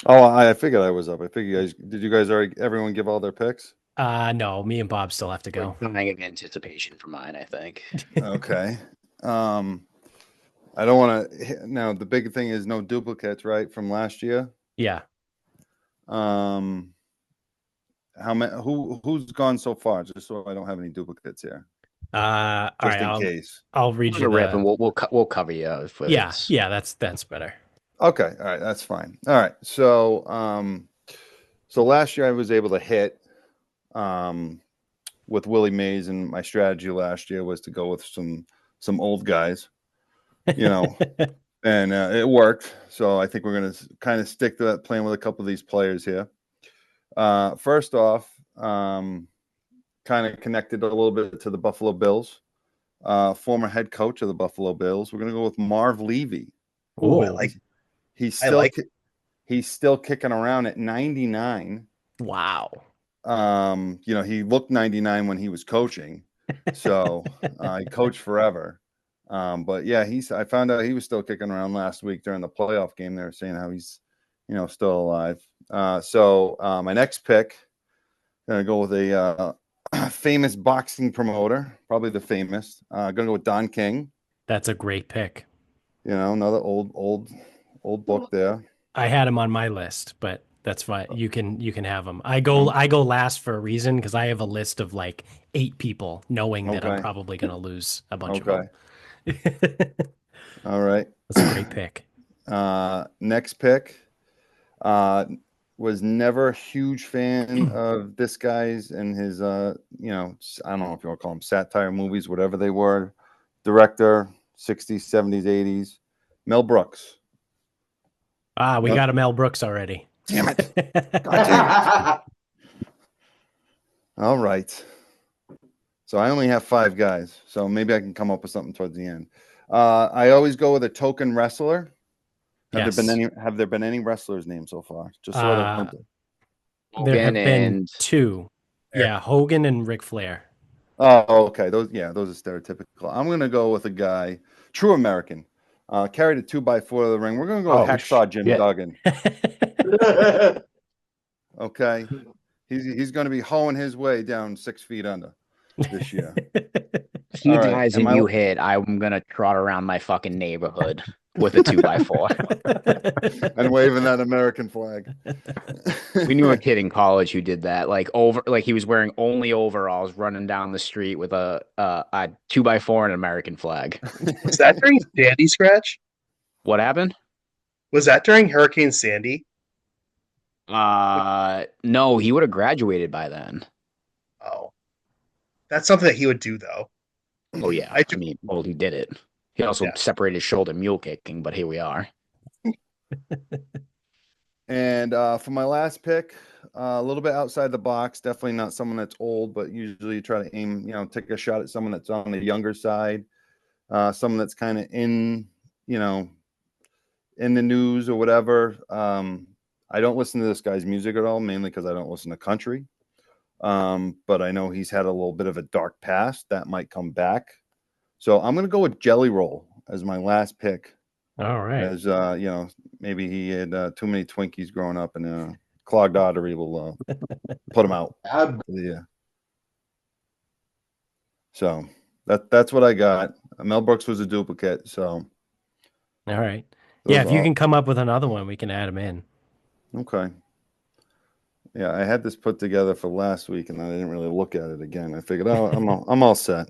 Speaker 6: Oh, I figured I was up. I figured did you guys already, everyone give all their picks?
Speaker 1: No, me and Bob still have to go.
Speaker 2: Dying of anticipation for mine, I think.
Speaker 6: Okay. I don't want to, now the big thing is no duplicates, right, from last year?
Speaker 1: Yeah.
Speaker 6: How many, who's gone so far, just so I don't have any duplicates here,
Speaker 1: All
Speaker 6: just
Speaker 1: right,
Speaker 6: in case.
Speaker 1: I'll read you
Speaker 2: Rip,
Speaker 1: the.
Speaker 2: and we'll cover you. If it's...
Speaker 1: Yeah, that's better.
Speaker 6: Okay, all right, that's fine. All right, so so last year I was able to hit with Willie Mays, and my strategy last year was to go with some old guys, and it worked. So I think we're gonna kind of stick to that, playing with a couple of these players here. First off, kind of connected a little bit to the Buffalo Bills, former head coach of the Buffalo Bills. We're gonna go with Marv Levy.
Speaker 3: Ooh, I like.
Speaker 6: He's
Speaker 3: I
Speaker 6: still
Speaker 3: like
Speaker 6: he's still kicking around at 99.
Speaker 1: Wow.
Speaker 6: He looked 99 when he was coaching, so he coached forever. But yeah, I found out he was still kicking around last week during the playoff game. They were saying how he's still alive. So my next pick, gonna go with a famous boxing promoter, probably the famous. Gonna go with Don King.
Speaker 1: That's a great pick.
Speaker 6: Another old book there.
Speaker 1: I had him on my list, but that's fine. You can have him. I go last for a reason because I have a list of like 8 people, knowing that I'm
Speaker 6: Okay.
Speaker 1: probably gonna lose a bunch of
Speaker 6: Okay.
Speaker 1: them.
Speaker 6: All right.
Speaker 1: That's a great pick.
Speaker 6: Next pick. Was never a huge fan of this guy's and his I don't know if you want to call them satire movies, whatever they were. Director, 60s, 70s, 80s. Mel Brooks.
Speaker 1: We got a Mel Brooks already.
Speaker 6: Damn it. God damn it. All right. So I only have 5 guys, so maybe I can come up with something towards the end. I always go with a token wrestler. Have there been any wrestlers named so far? Just so
Speaker 1: There have been
Speaker 2: and
Speaker 1: 2. Yeah, Hogan and Ric Flair.
Speaker 6: Oh, okay. Those are stereotypical. I'm gonna go with a guy, true American. Carried a 2x4 to the ring. We're gonna go with
Speaker 5: Oh,
Speaker 6: Hacksaw Jim
Speaker 5: shit.
Speaker 6: Duggan. Okay. He's gonna be hoeing his way down 6 feet under this year.
Speaker 2: He
Speaker 6: All right.
Speaker 2: dies
Speaker 6: Am
Speaker 2: and
Speaker 6: I
Speaker 2: you hit, I'm gonna trot around my fucking neighborhood with a 2x4.
Speaker 6: and waving that American flag?
Speaker 2: We knew a kid in college who did that. Like he was wearing only overalls, running down the street with a 2x4 and an American flag.
Speaker 3: Was that during Sandy Scratch?
Speaker 2: What happened?
Speaker 3: Was that during Hurricane Sandy?
Speaker 2: No, he would have graduated by then.
Speaker 3: Oh, that's something that he would do, though.
Speaker 2: Oh yeah,
Speaker 3: I
Speaker 2: I
Speaker 3: do.
Speaker 2: mean, well, he did it. He also
Speaker 3: Yeah.
Speaker 2: separated his shoulder mule kicking, but here we are.
Speaker 6: And for my last pick, a little bit outside the box. Definitely not someone that's old, but usually you try to aim, take a shot at someone that's on the younger side, someone that's kind of in the news or whatever. I don't listen to this guy's music at all, mainly because I don't listen to country. But I know he's had a little bit of a dark past that might come back. So I'm going to go with Jelly Roll as my last pick.
Speaker 1: All right.
Speaker 6: As maybe he had too many Twinkies growing up, and clogged artery will put him out. Yeah. So that's what I got. Mel Brooks was a duplicate. So
Speaker 1: All right. Yeah, if you can come up with another one, we can add him in.
Speaker 6: Okay. Yeah, I had this put together for last week, and I didn't really look at it again. I figured, I'm all set.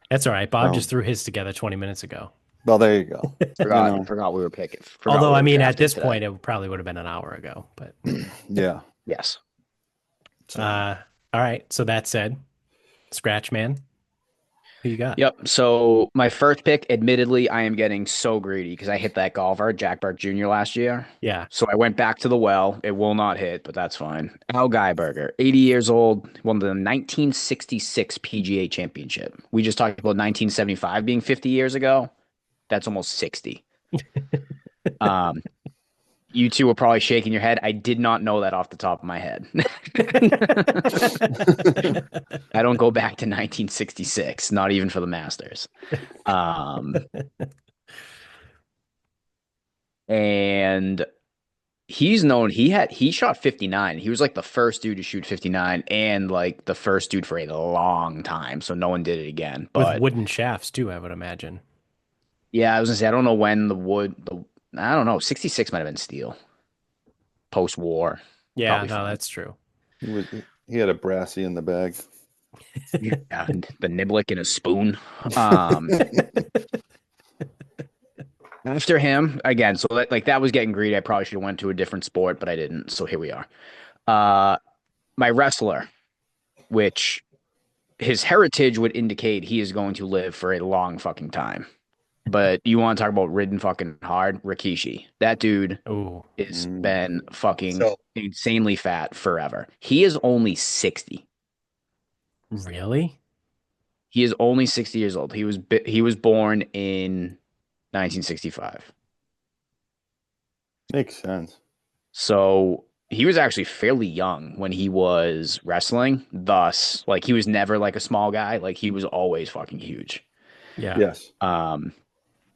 Speaker 1: That's all right. Bob just threw his together 20 minutes ago.
Speaker 6: Well, there you go.
Speaker 2: Forgot we were picking.
Speaker 1: Although, I mean, at this point, it probably would have been an hour ago. But
Speaker 6: yeah.
Speaker 2: Yes.
Speaker 1: All right. So that said, Scratch Man, who you got?
Speaker 2: Yep. So my first pick, admittedly, I am getting so greedy because I hit that golfer, Jack Burke Jr. last year.
Speaker 1: Yeah.
Speaker 2: So I went back to the well. It will not hit, but that's fine. Al Geiberger, 80 years old, won the 1966 PGA Championship. We just talked about 1975 being 50 years ago. That's almost 60. You two were probably shaking your head. I did not know that off the top of my head. I don't go back to 1966, not even for the Masters. And he's known he shot 59. He was like the first dude to shoot 59 and like the first dude for a long time. So no one did it again. But
Speaker 1: with wooden shafts too, I would imagine.
Speaker 2: Yeah, I was gonna say I don't know when I don't know. 66 might have been steel. Post-war.
Speaker 1: Yeah,
Speaker 2: Probably fine.
Speaker 1: that's true.
Speaker 6: He had a brassy in the bag.
Speaker 2: Yeah, the niblick and a spoon. After him, again, so that was getting greedy. I probably should have went to a different sport, but I didn't. So here we are. My wrestler, which his heritage would indicate he is going to live for a long fucking time. But you want to talk about ridden fucking hard? Rikishi. That dude has been fucking insanely fat forever. He is only 60.
Speaker 1: Really?
Speaker 2: He is only 60 years old. He was born in 1965.
Speaker 6: Makes sense.
Speaker 2: So he was actually fairly young when he was wrestling. Thus, like he was never like a small guy. Like he was always fucking huge.
Speaker 1: Yeah.
Speaker 6: Yes.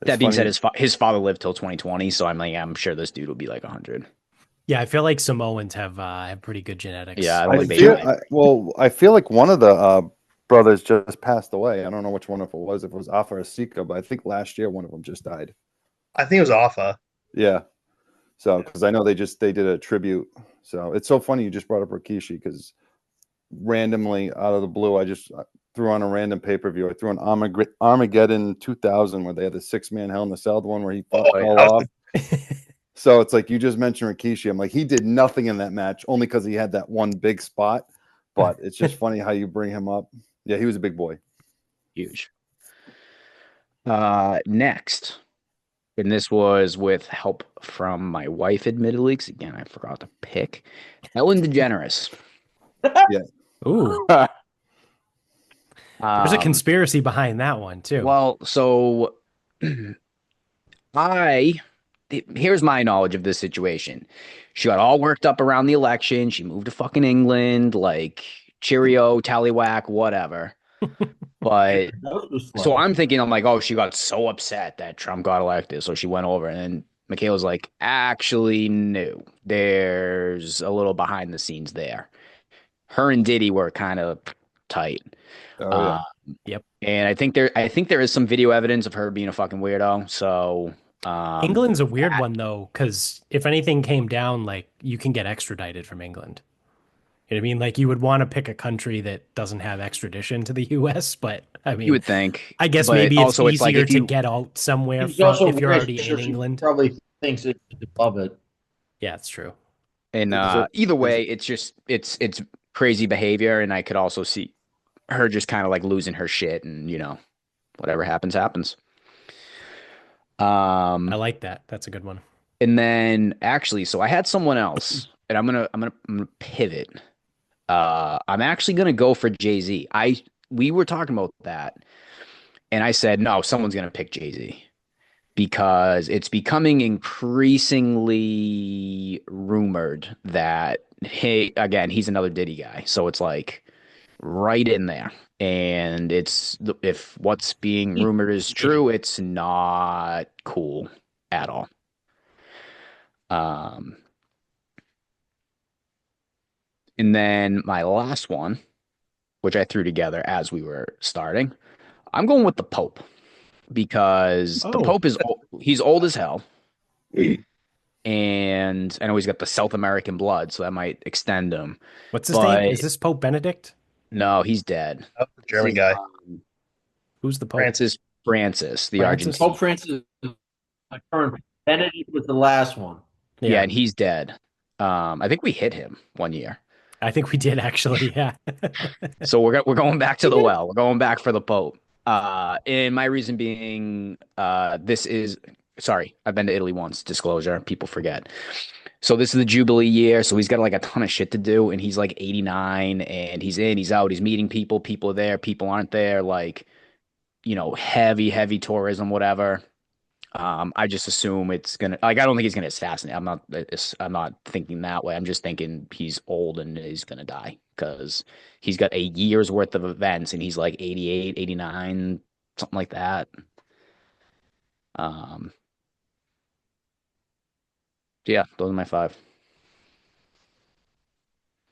Speaker 2: That being said, his father lived till 2020, so I'm sure this dude will be like 100.
Speaker 1: Yeah, I feel like Samoans have pretty good genetics.
Speaker 2: Yeah,
Speaker 6: I feel like one of the brothers just passed away. I don't know which one if it was Afa or Sika, but I think last year one of them just died.
Speaker 3: I think it was Afa.
Speaker 6: Yeah. So because I know they did a tribute. So it's so funny you just brought up Rikishi because randomly out of the blue, I just threw on a random pay-per-view. I threw on Armageddon 2000 where they had the 6-man Hell in the Cell, the one where he fought off. So it's like you just mentioned Rikishi. I'm like, he did nothing in that match only because he had that one big spot. But it's just funny how you bring him up. Yeah, he was a big boy.
Speaker 2: Huge. Next, and this was with help from my wife, admittedly, because again, I forgot to pick Ellen DeGeneres.
Speaker 6: Yeah.
Speaker 1: Ooh. There's a conspiracy behind that one too.
Speaker 2: Well, so here's my knowledge of this situation. She got all worked up around the election. She moved to fucking England, like cheerio, tallywhack, whatever. But
Speaker 4: That was
Speaker 2: so
Speaker 4: slow.
Speaker 2: I'm thinking, I'm like, oh, she got so upset that Trump got elected. So she went over and then Michaela's like, actually, no, there's a little behind the scenes there. Her and Diddy were kind of tight.
Speaker 6: Oh
Speaker 2: Uh,
Speaker 6: yeah.
Speaker 1: Yep.
Speaker 2: and I think there is some video evidence of her being a fucking weirdo. So,
Speaker 1: England's a weird one though, because if anything came down, like you can get extradited from England. You know what I mean? Like you would want to pick a country that doesn't have extradition to the US, but I
Speaker 2: you
Speaker 1: mean,
Speaker 2: would think,
Speaker 1: I guess
Speaker 2: but
Speaker 1: maybe it's
Speaker 2: also it's like
Speaker 1: easier
Speaker 2: if
Speaker 1: to
Speaker 2: you,
Speaker 1: get out somewhere
Speaker 4: She's
Speaker 1: from
Speaker 4: also
Speaker 1: if you're
Speaker 4: rich,
Speaker 1: already in
Speaker 4: so she
Speaker 1: England.
Speaker 4: probably thinks it's above it.
Speaker 1: Yeah, it's true.
Speaker 2: and
Speaker 6: So
Speaker 2: either way, it's crazy behavior. And I could also see her just kind of like losing her shit and, whatever happens, happens.
Speaker 1: I
Speaker 2: Um,
Speaker 1: like that. That's a good one.
Speaker 2: and then actually, so I had someone else, and I'm gonna pivot. I'm actually gonna go for Jay-Z. We were talking about that, and I said no, someone's gonna pick Jay-Z because it's becoming increasingly rumored that hey, again, he's another Diddy guy. So it's like right in there. And if what's being rumored is true, it's not cool at all. Um, and then my last one, which I threw together as we were starting, I'm going with the Pope because the
Speaker 1: Oh,
Speaker 2: Pope he's old as hell. And I know he's got the South American blood, so that might extend him.
Speaker 1: what's his name?
Speaker 2: But
Speaker 1: Is this Pope Benedict?
Speaker 2: no, he's dead.
Speaker 3: Oh, the
Speaker 2: This
Speaker 3: German
Speaker 2: is
Speaker 3: guy,
Speaker 1: Who's the Pope?
Speaker 3: Francis.
Speaker 2: Francis, the
Speaker 1: Francis?
Speaker 2: Argentine.
Speaker 4: Pope Francis is my current. Benedict was the last one.
Speaker 2: Yeah,
Speaker 1: Yeah,
Speaker 2: and he's dead. I think we hit him one year.
Speaker 1: I think we did actually. Yeah.
Speaker 2: So we're going back to the well. We're going back for the Pope. And my reason being, this is sorry, I've been to Italy once. Disclosure, people forget. So this is the Jubilee year. So he's got like a ton of shit to do, and he's like 89, and he's in, he's out, he's meeting people. People are there, people aren't there. Like heavy, heavy tourism, whatever. I just assume it's gonna like I don't think he's gonna assassinate. I'm not thinking that way. I'm just thinking he's old and he's gonna die because he's got a year's worth of events and he's like 88, 89, something like that. Um, yeah, those are my five.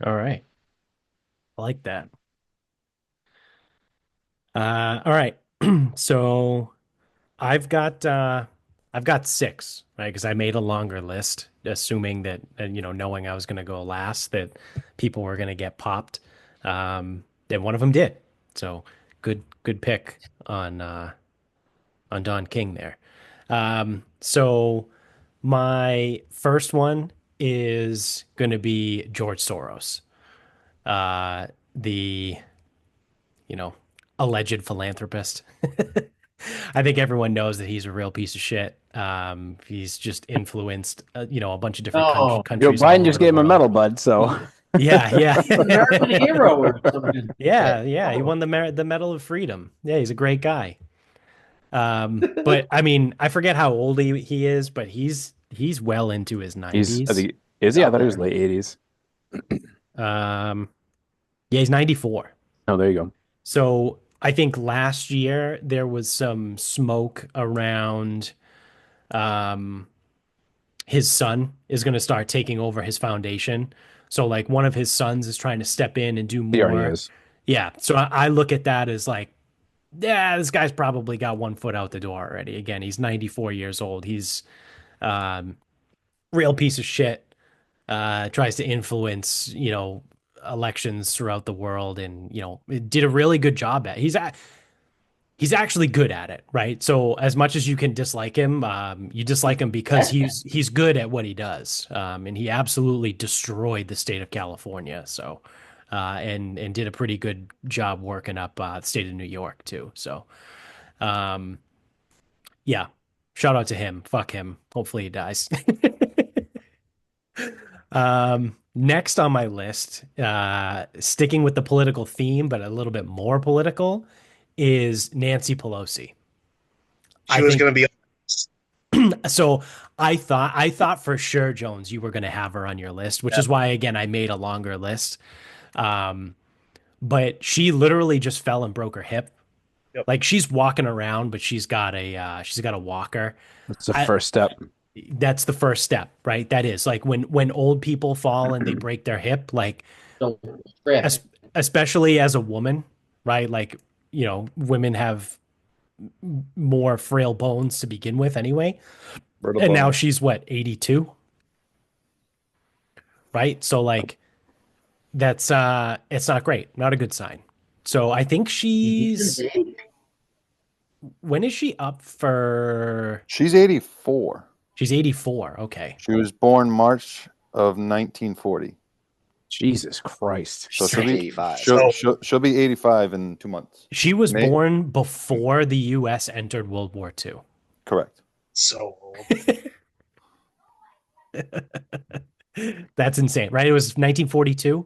Speaker 1: All right. I like that. All right. So I've got I've got six, right? Because I made a longer list, assuming that knowing I was going to go last, that people were going to get popped. And one of them did. So good pick on Don King there. So my first one is going to be George Soros, the you know alleged philanthropist. I think everyone knows that he's a real piece of shit. He's just influenced, a bunch of different
Speaker 4: Oh,
Speaker 5: Joe
Speaker 1: countries all
Speaker 5: Biden
Speaker 1: over
Speaker 5: just
Speaker 1: the
Speaker 5: gave him a
Speaker 1: world.
Speaker 5: medal, bud. So
Speaker 1: Yeah, yeah,
Speaker 4: American hero or something.
Speaker 1: yeah, yeah. He
Speaker 4: Oh.
Speaker 1: won the Medal of Freedom. Yeah, he's a great guy. But I mean, I forget how old he is, but he's well into his
Speaker 5: I
Speaker 1: 90s.
Speaker 5: think, is he? I
Speaker 4: Out
Speaker 5: thought he was
Speaker 4: there.
Speaker 5: late 80s.
Speaker 1: Um, yeah, he's 94.
Speaker 5: Oh, there you go.
Speaker 1: So I think last year there was some smoke around um his son is going to start taking over his foundation. So like one of his sons is trying to step in and do
Speaker 5: He already
Speaker 1: more.
Speaker 5: is.
Speaker 1: Yeah. So I look at that as like, yeah, this guy's probably got one foot out the door already. Again, he's 94 years old. He's um real piece of shit. Tries to influence, elections throughout the world and, did a really good job at. He's actually good at it, right? So as much as you can dislike him, you dislike him because he's good at what he does, and he absolutely destroyed the state of California. So, and did a pretty good job working up the state of New York too. So, um, yeah, shout out to him. Fuck him. Hopefully he dies. Next on my list, sticking with the political theme, but a little bit more political, is Nancy Pelosi.
Speaker 3: She
Speaker 1: I
Speaker 3: was
Speaker 1: think
Speaker 3: going to be.
Speaker 1: so. I thought for sure, Jones, you were going to have her on your list, which
Speaker 3: Yeah.
Speaker 1: is why again I made a longer list. Um, but she literally just fell and broke her hip.
Speaker 3: Yep.
Speaker 1: Like she's walking around, but she's got a walker.
Speaker 5: That's the
Speaker 1: I
Speaker 5: first step.
Speaker 1: That's the first step, right? That is like when old people fall and they break their hip, like
Speaker 4: Don't trip.
Speaker 1: es especially as a woman, right? Like, women have more frail bones to begin with anyway.
Speaker 6: Brittle
Speaker 1: And now
Speaker 6: bones.
Speaker 1: she's what, 82, right? So like that's it's not great, not a good sign. So I think when is she up for
Speaker 6: She's 84.
Speaker 1: she's 84. Okay.
Speaker 6: She was born March of 1940.
Speaker 5: Jesus Christ.
Speaker 6: So
Speaker 2: She's 85.
Speaker 6: she'll be 85 in 2 months.
Speaker 1: She was
Speaker 6: May-
Speaker 1: born before the US entered World War II.
Speaker 6: Correct.
Speaker 3: So old.
Speaker 1: That's insane, right? It was 1942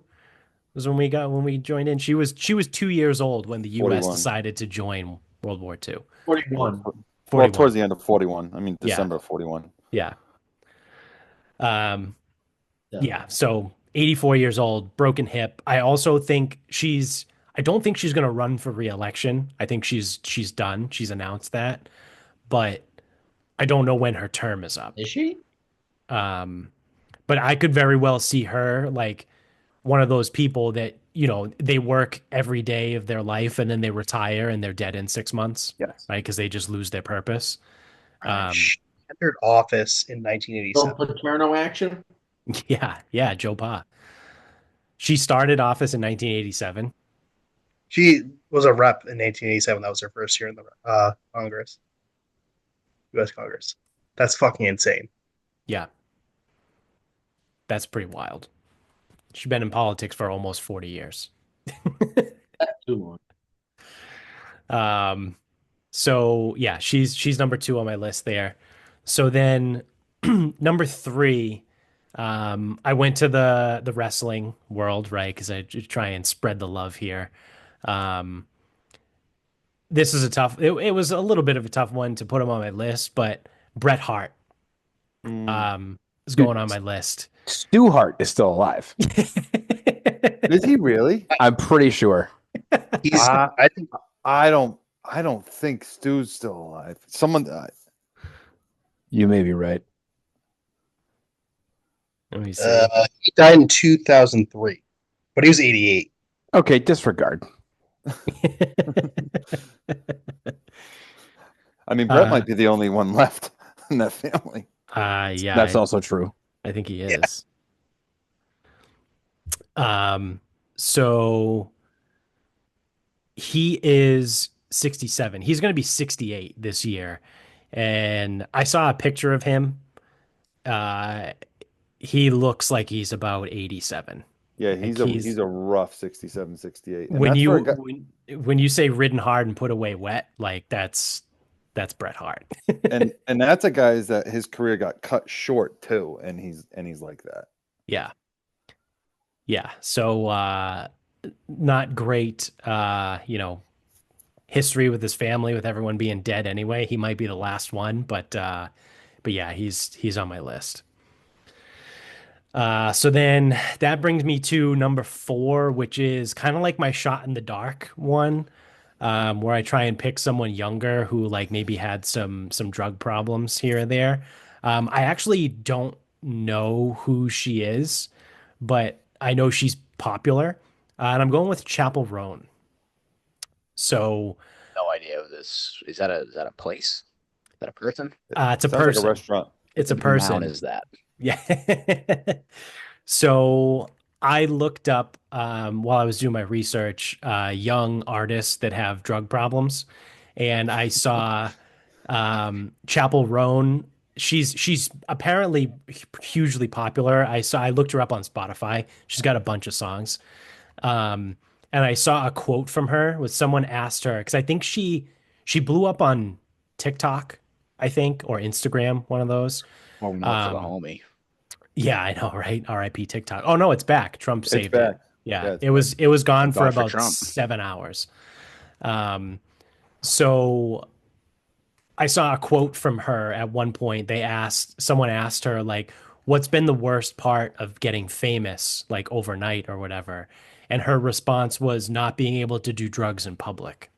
Speaker 1: was when we joined in. She was 2 years old when the US
Speaker 6: 41.
Speaker 1: decided to join World War II.
Speaker 4: 41.
Speaker 6: Well,
Speaker 1: 41.
Speaker 6: towards the end of 41. I mean,
Speaker 1: Yeah.
Speaker 6: December of 41.
Speaker 1: Yeah. Um,
Speaker 4: Yeah.
Speaker 1: yeah. So 84 years old, broken hip. I don't think she's going to run for re-election. I think she's done. She's announced that, but I don't know when her term is up.
Speaker 4: Is she?
Speaker 1: But I could very well see her like one of those people that, they work every day of their life and then they retire and they're dead in 6 months,
Speaker 5: Yes.
Speaker 1: right? Because they just lose their purpose.
Speaker 3: She entered office in
Speaker 4: Don't
Speaker 3: 1987.
Speaker 4: paterno action?
Speaker 1: Yeah, Joe Pa. She started office in 1987.
Speaker 3: She was a rep in 1987. That was her first year in the Congress, U.S. Congress. That's fucking insane.
Speaker 1: Yeah. That's pretty wild. She's been in politics for almost 40 years.
Speaker 4: That's too long.
Speaker 1: So yeah, she's number 2 on my list there. So then number 3, I went to the wrestling world, right? Because I just try and spread the love here. This is it was a little bit of a tough one to put him on my list, but Bret Hart is going on my list.
Speaker 5: Stu Hart is still alive.
Speaker 6: Is he really?
Speaker 5: I'm pretty sure.
Speaker 3: He's,
Speaker 6: Uh,
Speaker 3: I think,
Speaker 6: I don't think Stu's still alive. Someone
Speaker 5: You may be right.
Speaker 1: Let me see.
Speaker 3: he died in 2003, but he was 88.
Speaker 5: Okay, disregard.
Speaker 6: I mean, Brett might be the only one left in that family.
Speaker 1: Yeah,
Speaker 5: That's also true.
Speaker 1: I think he
Speaker 3: Yeah.
Speaker 1: is. So he is 67. He's going to be 68 this year. And I saw a picture of him. He looks like he's about 87.
Speaker 6: Yeah,
Speaker 1: Like
Speaker 6: he's a rough 67, 68. And
Speaker 1: When
Speaker 6: that's where
Speaker 1: you
Speaker 6: a guy-
Speaker 1: when you say ridden hard and put away wet, like that's Bret Hart.
Speaker 6: and that's a guy that his career got cut short too, and he's like that.
Speaker 1: Yeah. Yeah. So not great history with his family, with everyone being dead anyway. He might be the last one, but yeah, he's on my list. So then that brings me to number 4, which is kind of like my shot in the dark one, where I try and pick someone younger who like maybe had some drug problems here and there. I actually don't know who she is, but I know she's popular, and I'm going with Chapel Roan. So
Speaker 2: No idea of this. Is that a place? Is that a person?
Speaker 1: it's a
Speaker 6: Sounds like
Speaker 1: person.
Speaker 6: a restaurant.
Speaker 1: It's a
Speaker 2: What town
Speaker 1: person.
Speaker 2: is that?
Speaker 1: Yeah. So I looked up while I was doing my research, young artists that have drug problems, and I saw Chapel Roan. She's apparently hugely popular. I looked her up on Spotify. She's got a bunch of songs. And I saw a quote from her with someone asked her, because I think she blew up on TikTok, I think, or Instagram, one of those.
Speaker 2: Oh, more for the homie.
Speaker 1: Yeah, I know, right? R.I.P. TikTok. Oh no, it's back. Trump
Speaker 6: It's
Speaker 1: saved
Speaker 6: back.
Speaker 1: it. Yeah,
Speaker 6: Yeah, it's
Speaker 1: it was gone
Speaker 2: Thank
Speaker 1: for
Speaker 2: God for
Speaker 1: about
Speaker 2: Trump.
Speaker 1: 7 hours. So I saw a quote from her at one point. Someone asked her like, "What's been the worst part of getting famous, like overnight or whatever?" and her response was not being able to do drugs in public.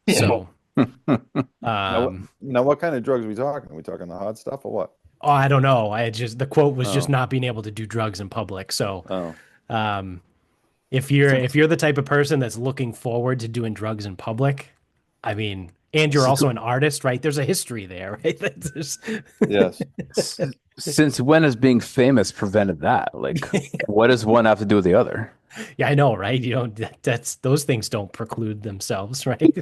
Speaker 3: Yeah.
Speaker 1: So,
Speaker 6: Now,
Speaker 1: um,
Speaker 6: now, what kind of drugs are we talking? Are we talking the hot stuff or what?
Speaker 1: oh, I don't know. The quote was just
Speaker 6: Oh,
Speaker 1: not being able to do drugs in public. So,
Speaker 6: oh,
Speaker 1: um, if you're the type of person that's looking forward to doing drugs in public, I mean, and you're also an artist, right? There's a history there, right?
Speaker 6: yes.
Speaker 5: Since when has being famous prevented that? Like, what does one have to do with the other?
Speaker 1: Yeah, I know, right? You don't, that's those things don't preclude themselves, right?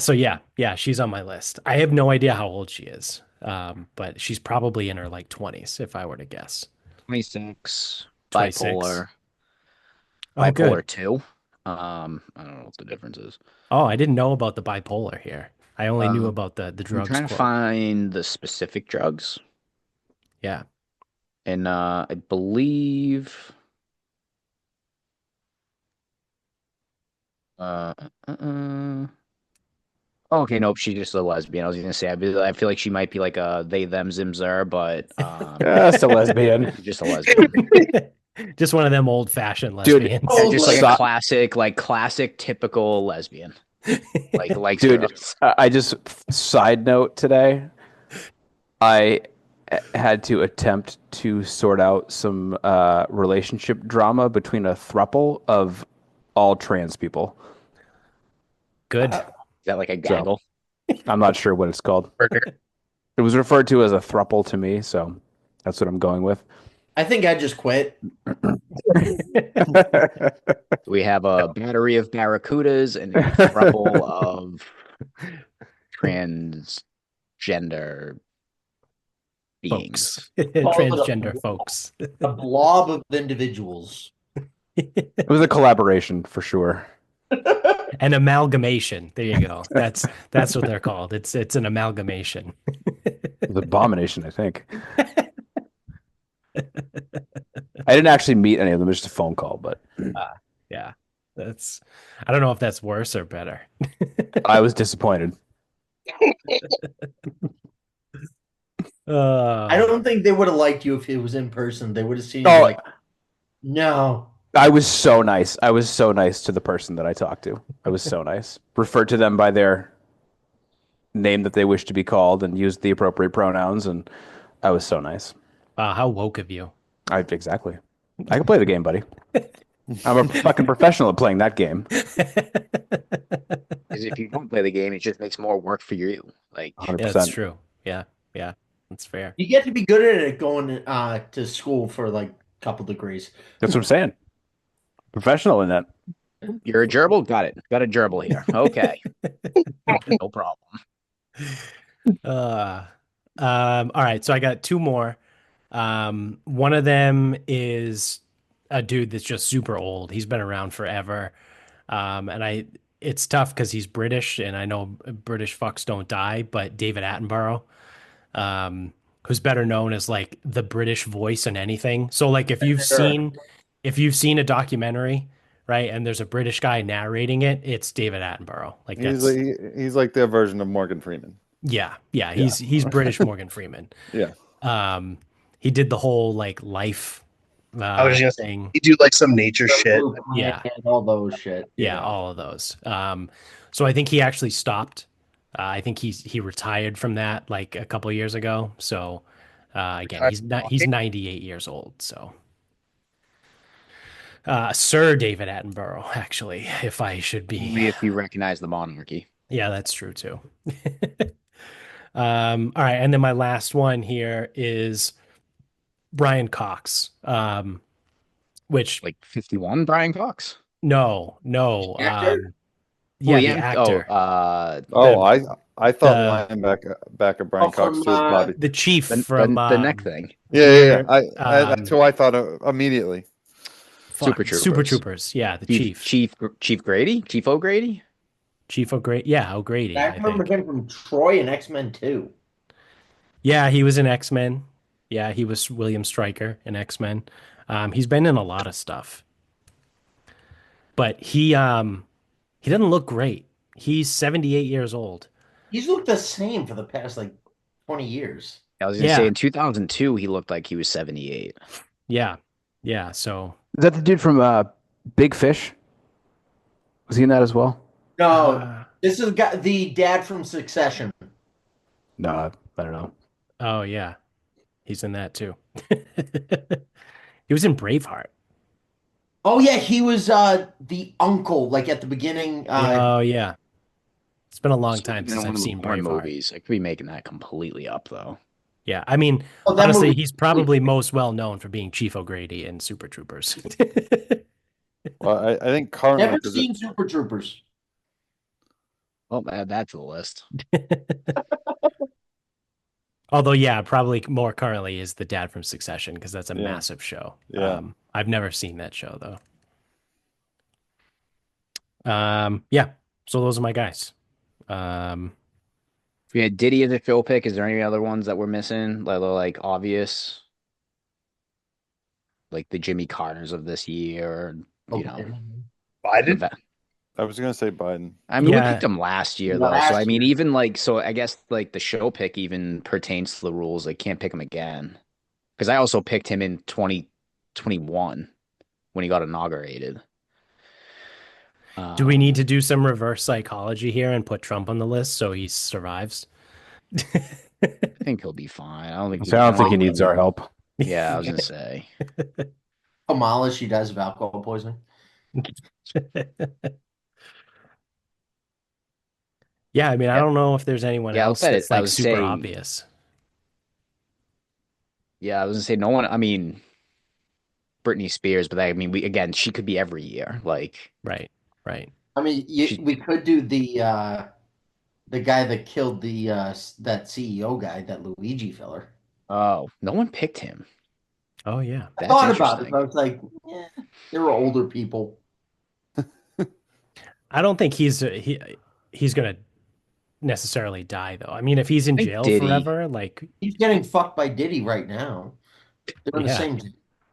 Speaker 1: So yeah, she's on my list. I have no idea how old she is. But she's probably in her like 20s if I were to guess.
Speaker 2: 26,
Speaker 1: 26.
Speaker 2: bipolar,
Speaker 1: Oh, good.
Speaker 2: bipolar 2. I don't know what the difference is.
Speaker 1: Oh, I didn't know about the bipolar here. I only knew
Speaker 2: Uh,
Speaker 1: about the
Speaker 2: I'm
Speaker 1: drugs
Speaker 2: trying to
Speaker 1: quote.
Speaker 2: find the specific drugs,
Speaker 1: Yeah.
Speaker 2: and I believe uh, uh, uh, oh, okay, nope, she's just a lesbian. I was gonna say I feel like she might be like a they them zim zer, but
Speaker 5: Just a lesbian.
Speaker 2: she's just a lesbian.
Speaker 1: Just one of them old-fashioned
Speaker 5: Dude,
Speaker 1: lesbians.
Speaker 2: Yeah,
Speaker 4: Old
Speaker 2: just like a
Speaker 5: so,
Speaker 2: classic typical lesbian. Like likes
Speaker 5: dude,
Speaker 2: girls.
Speaker 5: I just side note today, I had to attempt to sort out some relationship drama between a throuple of all trans people.
Speaker 1: Good.
Speaker 2: Is that like a
Speaker 5: So
Speaker 2: gaggle?
Speaker 5: I'm not sure what it's called.
Speaker 3: Partner.
Speaker 5: It was referred to as a throuple to me, so that's what I'm going with.
Speaker 4: I think I just quit.
Speaker 2: We have a battery of barracudas and a throuple of transgender beings.
Speaker 1: Folks. Transgender folks.
Speaker 4: A blob of individuals.
Speaker 5: It was a collaboration for sure.
Speaker 1: An amalgamation. There you go. That's what they're called. It's an amalgamation.
Speaker 5: It was an abomination, I think. I didn't actually meet any of them. It was just a phone call, but
Speaker 1: Yeah. I don't know if that's worse or better.
Speaker 5: I was disappointed.
Speaker 4: I don't think they would have liked you if it was in person. They would have seen you
Speaker 5: Oh,
Speaker 4: like, no.
Speaker 5: I was so nice. I was so nice to the person that I talked to. I was so nice. Referred to them by their name that they wish to be called and used the appropriate pronouns, and I was so nice.
Speaker 1: How woke of you.
Speaker 5: Exactly. I can play the game, buddy. I'm a fucking professional at playing that game.
Speaker 2: Because if you don't play the game, it just makes more work for you. Like,
Speaker 5: 100%.
Speaker 1: Yeah, that's true. Yeah, that's fair.
Speaker 4: You get to be good at it going to school for like a couple degrees.
Speaker 5: That's what I'm saying. Professional in that.
Speaker 2: you're a gerbil? Got it. Got a gerbil here. Okay. No problem.
Speaker 1: Uh, all right, so I got two more. One of them is a dude that's just super old. He's been around forever. And it's tough because he's British, and I know British fucks don't die, but David Attenborough, who's better known as like the British voice in anything. So like if you've seen a documentary, right, and there's a British guy narrating it, it's David Attenborough. Like
Speaker 6: He's like their version of Morgan Freeman.
Speaker 1: yeah, he's British Morgan Freeman.
Speaker 6: Yeah.
Speaker 1: He did the whole like life
Speaker 3: I was just gonna say,
Speaker 1: thing.
Speaker 3: you do like some nature shit.
Speaker 1: Yeah.
Speaker 4: And all those shit.
Speaker 1: Yeah, all of those. So I think he actually stopped. I think he retired from that like a couple years ago. So again, he's 98 years old. So Sir David Attenborough, actually, if I should
Speaker 2: Only
Speaker 1: be.
Speaker 2: if you recognize the monarchy.
Speaker 1: Yeah, that's true too. All right, and then my last one here is Brian Cox. Which
Speaker 2: Like 51, Brian Cox?
Speaker 1: no,
Speaker 4: Actor?
Speaker 1: yeah, the
Speaker 2: yeah.
Speaker 1: actor.
Speaker 6: I thought linebacker Brian Cox
Speaker 4: from,
Speaker 6: too. Bobby.
Speaker 1: The chief
Speaker 2: The,
Speaker 1: from
Speaker 2: the neck thing.
Speaker 6: Yeah.
Speaker 1: um,
Speaker 6: That's who I thought of immediately.
Speaker 2: Super Troopers.
Speaker 1: Super Troopers. Yeah, the chief.
Speaker 2: Chief Grady? Chief O'Grady?
Speaker 1: Chief O'Grady. Yeah, O'Grady.
Speaker 4: I
Speaker 1: I
Speaker 4: remember
Speaker 1: think.
Speaker 4: him from Troy and X-Men 2.
Speaker 1: Yeah, he was in X-Men. Yeah, he was William Stryker in X-Men. He's been in a lot of stuff, but he doesn't look great. He's 78 years old.
Speaker 4: He's looked the same for the past like 20 years.
Speaker 2: I was going to
Speaker 1: Yeah.
Speaker 2: say in 2002, he looked like he was 78.
Speaker 1: Yeah. Yeah. So
Speaker 5: Is that the dude from Big Fish? Was he in that as well?
Speaker 4: No,
Speaker 1: uh,
Speaker 4: this is the dad from Succession.
Speaker 5: No, I don't know.
Speaker 1: oh yeah, he's in that too. He was in Braveheart.
Speaker 4: Oh yeah, he was the uncle, like at the beginning.
Speaker 1: Oh yeah. It's been a long
Speaker 2: So
Speaker 1: time
Speaker 2: even
Speaker 1: since
Speaker 2: in one
Speaker 1: I've
Speaker 2: of the
Speaker 1: seen
Speaker 2: Bourne
Speaker 1: Braveheart.
Speaker 2: movies, I could be making that completely up though.
Speaker 1: Yeah, I mean,
Speaker 4: Oh, that
Speaker 1: honestly,
Speaker 4: movie.
Speaker 1: he's probably most well known for being Chief O'Grady in Super Troopers.
Speaker 6: Well, I think currently
Speaker 4: Never
Speaker 6: because
Speaker 4: seen Super Troopers.
Speaker 2: Well, add that to the list.
Speaker 1: Although, yeah, probably more currently is the dad from Succession because that's a
Speaker 6: yeah,
Speaker 1: massive show.
Speaker 6: yeah.
Speaker 1: I've never seen that show though. Yeah, so those are my guys. Um,
Speaker 2: We had Diddy as a show pick. Is there any other ones that we're missing? Like obvious, like the Jimmy Carters of this year,
Speaker 4: Okay.
Speaker 2: the
Speaker 3: Biden.
Speaker 2: va-
Speaker 6: I was gonna say Biden.
Speaker 2: I mean, we picked
Speaker 1: yeah,
Speaker 2: him last year though, so I
Speaker 4: Last
Speaker 2: mean,
Speaker 4: year.
Speaker 2: even like, so I guess like the show pick even pertains to the rules. Like, can't pick him again because I also picked him in 2021 when he got inaugurated.
Speaker 1: do we need
Speaker 2: Um,
Speaker 1: to do some reverse psychology here and put Trump on the list so he survives?
Speaker 2: I think he'll be fine. I don't think
Speaker 5: So I
Speaker 2: I
Speaker 5: don't
Speaker 2: don't
Speaker 5: think he
Speaker 2: think.
Speaker 5: needs our help.
Speaker 2: Yeah, I was gonna say.
Speaker 4: Kamala, she dies of alcohol poisoning.
Speaker 1: Yeah, I mean, I
Speaker 2: Yeah,
Speaker 1: don't know if there's anyone
Speaker 2: yeah. I
Speaker 1: else
Speaker 2: bet it.
Speaker 1: that's
Speaker 2: I
Speaker 1: like
Speaker 2: would
Speaker 1: super
Speaker 2: say.
Speaker 1: obvious.
Speaker 2: Yeah, I was gonna say no one. I mean, Britney Spears, but I mean, we again, she could be every year. Like
Speaker 1: Right, right.
Speaker 4: I mean,
Speaker 2: she.
Speaker 4: we could do the guy that killed the that CEO guy, that Luigi filler.
Speaker 2: Oh, no one picked him.
Speaker 1: Oh yeah.
Speaker 4: I
Speaker 2: That's
Speaker 4: thought about it,
Speaker 2: interesting.
Speaker 4: but I was like, yeah, they were older people.
Speaker 1: I don't think he's gonna necessarily die though. I mean, if he's in
Speaker 2: I think
Speaker 1: jail
Speaker 2: Diddy.
Speaker 1: forever, like
Speaker 4: He's getting fucked by Diddy right now. They're in the
Speaker 1: yeah,
Speaker 4: same.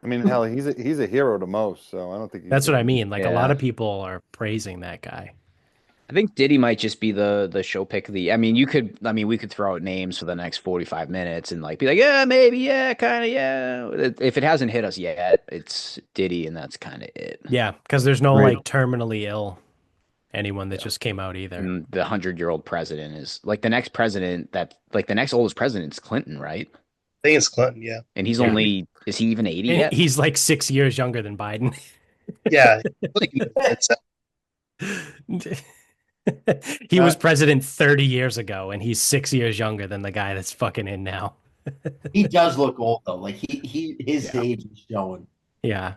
Speaker 6: I mean, hell, he's a hero to most, so I don't think he's
Speaker 1: that's what I
Speaker 6: gonna.
Speaker 1: mean. Like a lot
Speaker 2: Yeah,
Speaker 1: of people are praising that guy.
Speaker 2: I think Diddy might just be the show pick of the. I mean, you could. I mean, we could throw out names for the next 45 minutes and like be like, yeah, maybe, yeah, kind of, yeah. If it hasn't hit us yet, it's Diddy, and that's kind of it.
Speaker 1: Yeah, because there's no
Speaker 5: Agreed.
Speaker 1: like terminally ill anyone that
Speaker 2: Yeah.
Speaker 1: just came out either.
Speaker 2: And the 100-year-old president is like the next president that like the next oldest president is Clinton, right?
Speaker 3: I think it's Clinton. Yeah,
Speaker 2: And he's
Speaker 1: Yeah.
Speaker 2: only is he even 80
Speaker 1: And
Speaker 2: yet?
Speaker 1: he's like 6 years younger than Biden.
Speaker 3: yeah. Like, it's,
Speaker 1: He
Speaker 3: uh,
Speaker 1: was president 30 years ago, and he's 6 years younger than the guy that's fucking in now.
Speaker 4: He does look old though. Like his
Speaker 1: Yeah.
Speaker 4: age is showing.
Speaker 1: Yeah,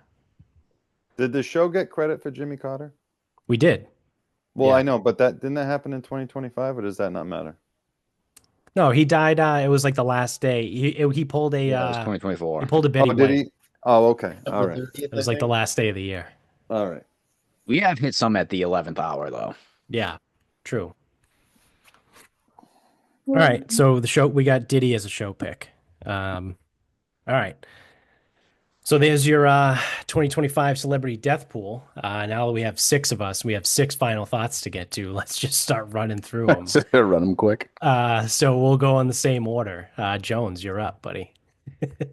Speaker 6: Did the show get credit for Jimmy Carter?
Speaker 1: we did.
Speaker 6: Well,
Speaker 1: Yeah.
Speaker 6: I know, but that didn't that happen in 2025, or does that not matter?
Speaker 1: No, he died. It was like the last day. He pulled a
Speaker 2: Yeah, it was
Speaker 1: he
Speaker 2: 2024.
Speaker 1: pulled a Betty
Speaker 6: Oh, did
Speaker 1: White.
Speaker 6: he? Oh, okay. All
Speaker 4: April
Speaker 6: right.
Speaker 4: 30th,
Speaker 1: It
Speaker 4: I
Speaker 1: was like the
Speaker 4: think.
Speaker 1: last day of the year.
Speaker 6: All right.
Speaker 2: We have hit some at the 11th hour though.
Speaker 1: Yeah, true. All right, so the show we got Diddy as a show pick. All right. So there's your 2025 celebrity death pool. Now that we have six of us, we have six final thoughts to get to. Let's just start running through them.
Speaker 5: Run them quick.
Speaker 1: So we'll go in the same order. Jones, you're up, buddy.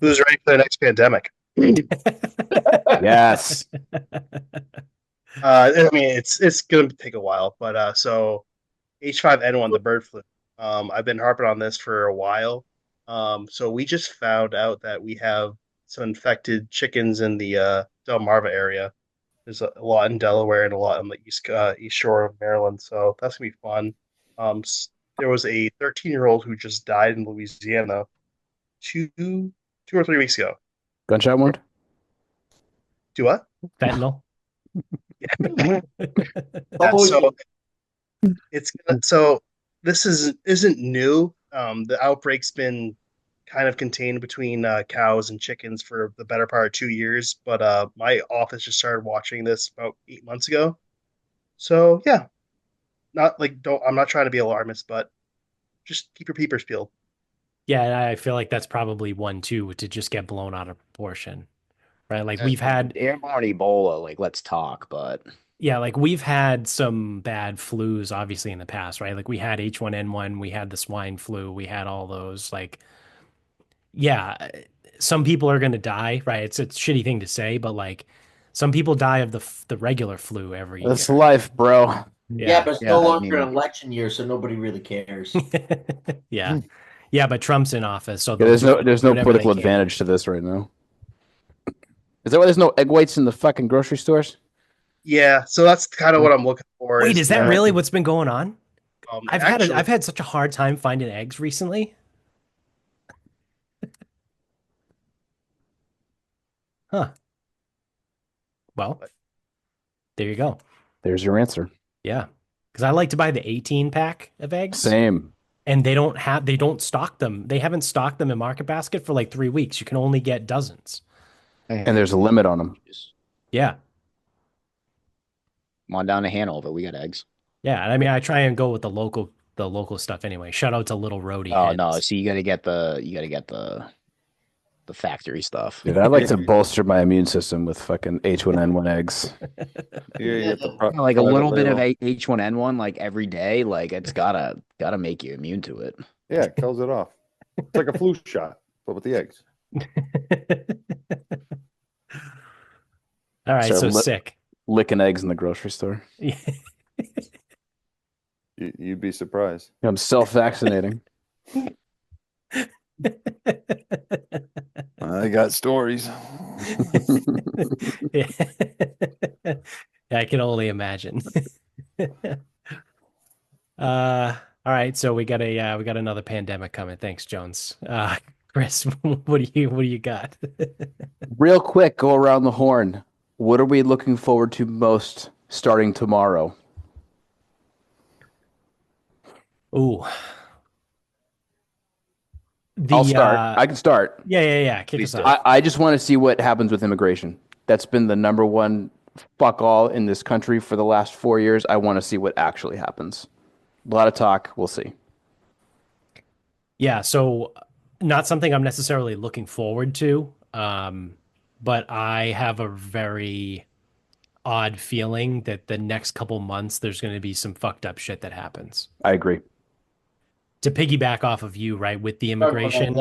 Speaker 3: who's ready for the next pandemic?
Speaker 5: Yes.
Speaker 3: I mean, it's gonna take a while, but so H5N1, the bird flu. I've been harping on this for a while. So we just found out that we have some infected chickens in the Delmarva area. There's a lot in Delaware and a lot on the east shore of Maryland. So that's gonna be fun. There was a 13-year-old who just died in Louisiana two or 3 weeks ago.
Speaker 5: Gunshot wound?
Speaker 3: Do what?
Speaker 1: Fentanyl.
Speaker 3: Yeah,
Speaker 4: Oh,
Speaker 3: so it's gonna, so this isn't new. The outbreak's been kind of contained between cows and chickens for the better part of 2 years, but my office just started watching this about 8 months ago. So yeah, not like don't I'm not trying to be alarmist, but just keep your peepers peeled.
Speaker 1: Yeah, and I feel like that's probably one too to just get blown out of proportion, right? Like we've
Speaker 2: Like
Speaker 1: had,
Speaker 2: airborne Ebola, like let's talk, but
Speaker 1: yeah, like we've had some bad flus obviously in the past, right? Like we had H1N1, we had the swine flu, we had all those. Like, yeah, some people are going to die, right? It's a shitty thing to say, but like some people die of the regular flu every
Speaker 5: That's
Speaker 1: year.
Speaker 5: life, bro.
Speaker 4: Yeah,
Speaker 1: Yeah.
Speaker 4: but it's
Speaker 2: Yeah,
Speaker 4: no
Speaker 2: I
Speaker 4: longer an
Speaker 2: mean,
Speaker 4: election year, so nobody really cares.
Speaker 1: Yeah. Yeah, but Trump's in office, so
Speaker 5: Yeah,
Speaker 1: they'll do
Speaker 5: there's no
Speaker 1: whatever they
Speaker 5: political
Speaker 1: can.
Speaker 5: advantage to this right now. Is that why there's no egg whites in the fucking grocery stores?
Speaker 3: Yeah, so that's kind of what I'm looking for.
Speaker 1: Wait,
Speaker 3: Is
Speaker 1: is that
Speaker 3: that
Speaker 1: really what's been going on?
Speaker 3: actually,
Speaker 1: I've had such a hard time finding eggs recently. Huh. Well, there you go.
Speaker 5: There's your answer.
Speaker 1: Yeah. Because I like to buy the 18 pack of eggs,
Speaker 5: Same.
Speaker 1: and they don't stock them. They haven't stocked them in Market Basket for like 3 weeks. You can only get dozens.
Speaker 5: And there's a limit on them.
Speaker 1: Yeah.
Speaker 2: Come on down to Hanover. We got eggs.
Speaker 1: Yeah. And I mean, I try and go with the local stuff anyway. Shout out to Little Roadie
Speaker 2: Oh
Speaker 1: Heads.
Speaker 2: no, so you gotta get the factory stuff.
Speaker 5: Dude, I like to bolster my immune system with fucking H1N1 eggs.
Speaker 6: You get the
Speaker 2: Like a
Speaker 6: private
Speaker 2: little bit of
Speaker 6: label.
Speaker 2: H1N1 like every day, like it's gotta make you immune to it.
Speaker 6: Yeah, it kills it off. It's like a flu shot, but with the eggs.
Speaker 1: All right,
Speaker 5: Start
Speaker 1: so sick.
Speaker 5: licking eggs in the grocery store.
Speaker 6: You'd be surprised.
Speaker 5: I'm self-vaccinating.
Speaker 6: I got stories.
Speaker 1: Yeah. I can only imagine. All right, so we got another pandemic coming. Thanks, Jones. Chris, what do you got?
Speaker 5: Real quick, go around the horn. What are we looking forward to most starting tomorrow?
Speaker 1: Ooh.
Speaker 5: I'll start. I can start.
Speaker 1: Yeah. Kick us
Speaker 2: Please do.
Speaker 1: off.
Speaker 5: I just want to see what happens with immigration. That's been the number one fuck all in this country for the last 4 years. I want to see what actually happens. A lot of talk. We'll see.
Speaker 1: Yeah, so not something I'm necessarily looking forward to, but I have a very odd feeling that the next couple months there's going to be some fucked up shit that happens.
Speaker 5: I agree.
Speaker 1: To piggyback off of you, right, with the immigration.